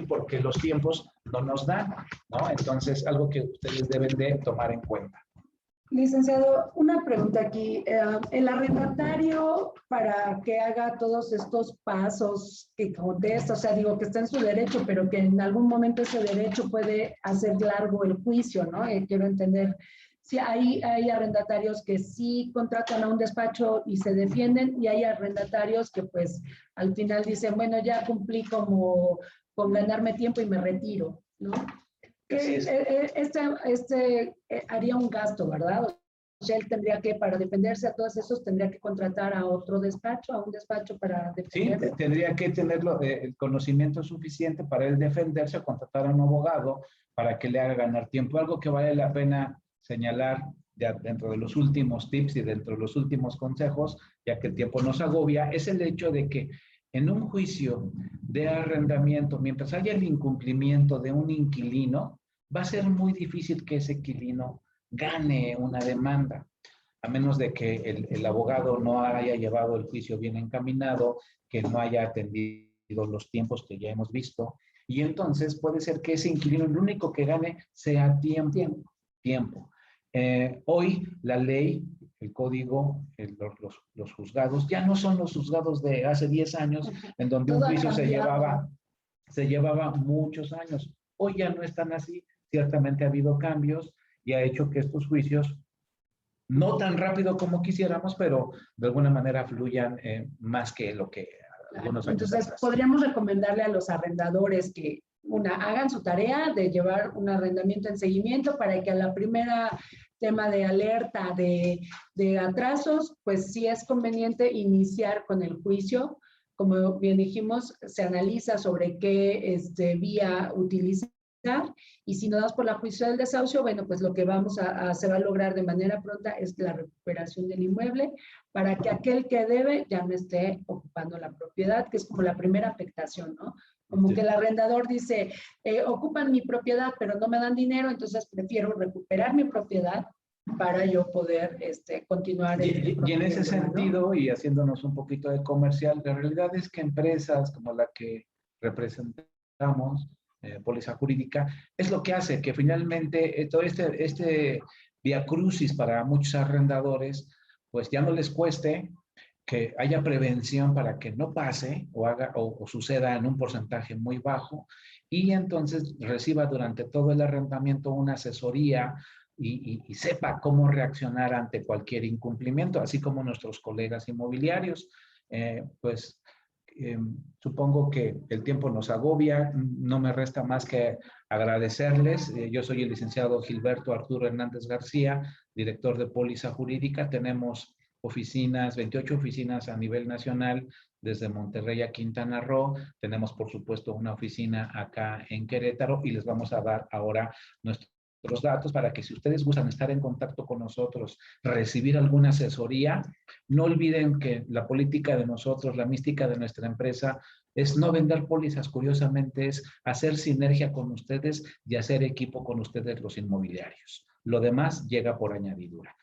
porque los tiempos no nos dan, ¿no? Entonces, algo que ustedes deben de tomar en cuenta. Licenciado, una pregunta aquí. El arrendatario, para que haga todos estos pasos que contesta, o sea, digo que está en su derecho, pero que en algún momento ese derecho puede hacer largo el juicio, ¿no? Quiero entender, si hay arrendatarios que sí contratan a un despacho y se defienden, y hay arrendatarios que pues al final dicen, bueno, ya cumplí como con ganarme tiempo y me retiro, ¿no? Haría un gasto, ¿verdad? O sea, él tendría que, para defenderse a todos esos, tendría que contratar a otro despacho, a un despacho para defenderse. Sí, tendría que tener el conocimiento suficiente para él defenderse o contratar a un abogado para que le haga ganar tiempo. Algo que vale la pena señalar dentro de los últimos tips y dentro de los últimos consejos, ya que el tiempo nos agobia, es el hecho de que en un juicio de arrendamiento, mientras haya el incumplimiento de un inquilino, va a ser muy difícil que ese inquilino gane una demanda, a menos de que el abogado no haya llevado el juicio bien encaminado, que no haya atendido los tiempos que ya hemos visto, y entonces puede ser que ese inquilino lo único que gane sea tiempo. Hoy la ley, el código, los juzgados, ya no son los juzgados de hace 10 años, en donde un juicio se llevaba muchos años. Hoy ya no están así. Ciertamente ha habido cambios y ha hecho que estos juicios, no tan rápido como quisiéramos, pero de alguna manera fluyan más que lo que algunos años Entonces, atrás. podríamos recomendarle a los arrendadores que hagan su tarea de llevar un arrendamiento en seguimiento para que a la primera tema de alerta de atrasos, pues sí es conveniente iniciar con el juicio. Como bien dijimos, se analiza sobre qué vía utilizar, y si no das por la juicio del desahucio, bueno, pues lo que se va a lograr de manera pronta es la recuperación del inmueble para que aquel que debe ya no esté ocupando la propiedad, que es como la primera afectación, ¿no? Como sí, que el arrendador dice, ocupan mi propiedad, pero no me dan dinero, entonces prefiero recuperar mi propiedad para yo poder continuar. Y en ese sentido, ¿no? Y haciéndonos un poquito de comercial, la realidad es que empresas como la que representamos, Póliza Jurídica, es lo que hace que finalmente todo este viacrucis para muchos arrendadores, pues ya no les cueste, que haya prevención para que no pase o suceda en un porcentaje muy bajo, y entonces reciba durante todo el arrendamiento una asesoría y sepa cómo reaccionar ante cualquier incumplimiento, así como nuestros colegas inmobiliarios. Supongo que el tiempo nos agobia, no me resta más que agradecerles. Yo soy el licenciado Gilberto Arturo Hernández García, director de Póliza Jurídica. Tenemos 28 oficinas a nivel nacional, desde Monterrey a Quintana Roo. Tenemos, por supuesto, una oficina acá en Querétaro, y les vamos a dar ahora nuestros datos para que, si ustedes gustan estar en contacto con nosotros, recibir alguna asesoría, no olviden que la política de nosotros, la mística de nuestra empresa, es no vender pólizas. Curiosamente, es hacer sinergia con ustedes y hacer equipo con ustedes, los inmobiliarios. Lo demás llega por añadidura.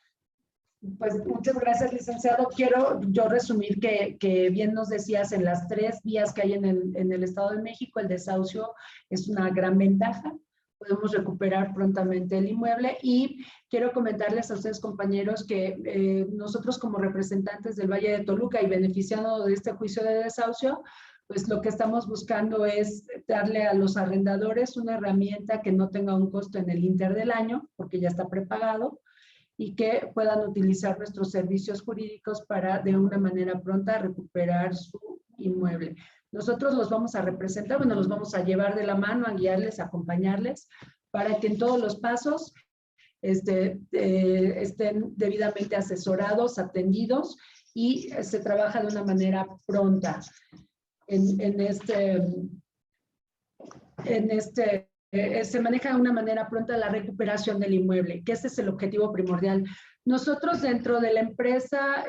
Pues muchas gracias, licenciado. Quiero yo resumir que bien nos decías, en las 3 vías que hay en el Estado de México, el desahucio es una gran ventaja. Podemos recuperar prontamente el inmueble, y quiero comentarles a ustedes, compañeros, que nosotros, como representantes del Valle de Toluca y beneficiados de este juicio de desahucio, pues lo que estamos buscando es darle a los arrendadores una herramienta que no tenga un costo en el inter del año, porque ya está prepagado, y que puedan utilizar nuestros servicios jurídicos para, de una manera pronta, recuperar su inmueble. Nosotros los vamos a representar, bueno, los vamos a llevar de la mano, a guiarles, a acompañarles, para que en todos los pasos estén debidamente asesorados, atendidos, y se trabaja de una manera pronta en este se maneja de una manera pronta la recuperación del inmueble, que ese es el objetivo primordial. Nosotros dentro de la empresa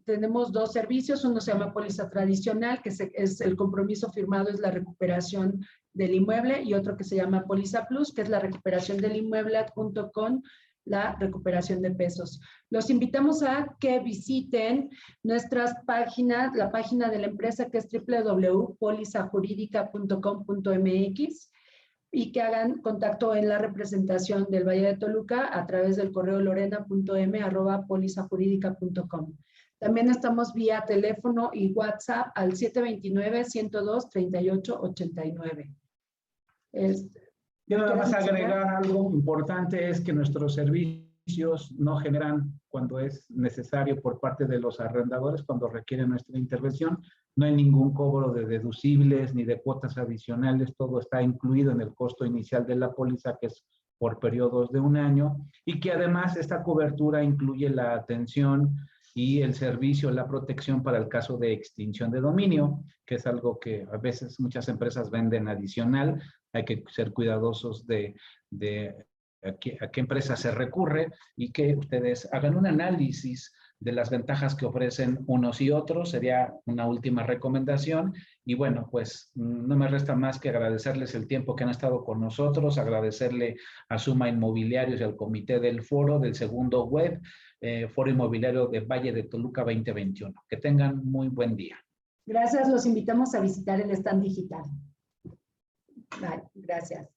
tenemos dos servicios, uno se llama póliza tradicional, que es el compromiso firmado, es la recuperación del inmueble, y otro que se llama póliza plus, que es la recuperación del inmueble junto con la recuperación de pesos. Los invitamos a que visiten nuestras páginas, la página de la empresa que es www.polizajuridica.com.mx, y que hagan contacto en la representación del Valle de Toluca a través del correo lorena.m@polizajuridica.com. También estamos vía teléfono y WhatsApp al 729-102-3889. Yo nada más agregar algo importante, es que nuestros servicios no generan, cuando es necesario por parte de los arrendadores, cuando requieren nuestra intervención, no hay ningún cobro de deducibles ni de cuotas adicionales, todo está incluido en el costo inicial de la póliza, que es por periodos de 1 año, y que además esta cobertura incluye la atención y el servicio, la protección para el caso de extinción de dominio, que es algo que a veces muchas empresas venden adicional. Hay que ser cuidadosos de a qué empresa se recurre, y que ustedes hagan un análisis de las ventajas que ofrecen unos y otros. Sería una última recomendación. Y bueno, pues no me resta más que agradecerles el tiempo que han estado con nosotros, agradecerle a Suma Inmobiliarios y al comité del foro, del segundo web, Foro Inmobiliario de Valle de Toluca 2021. Que tengan muy buen día. Gracias, los invitamos a visitar el stand digital. Bye, gracias.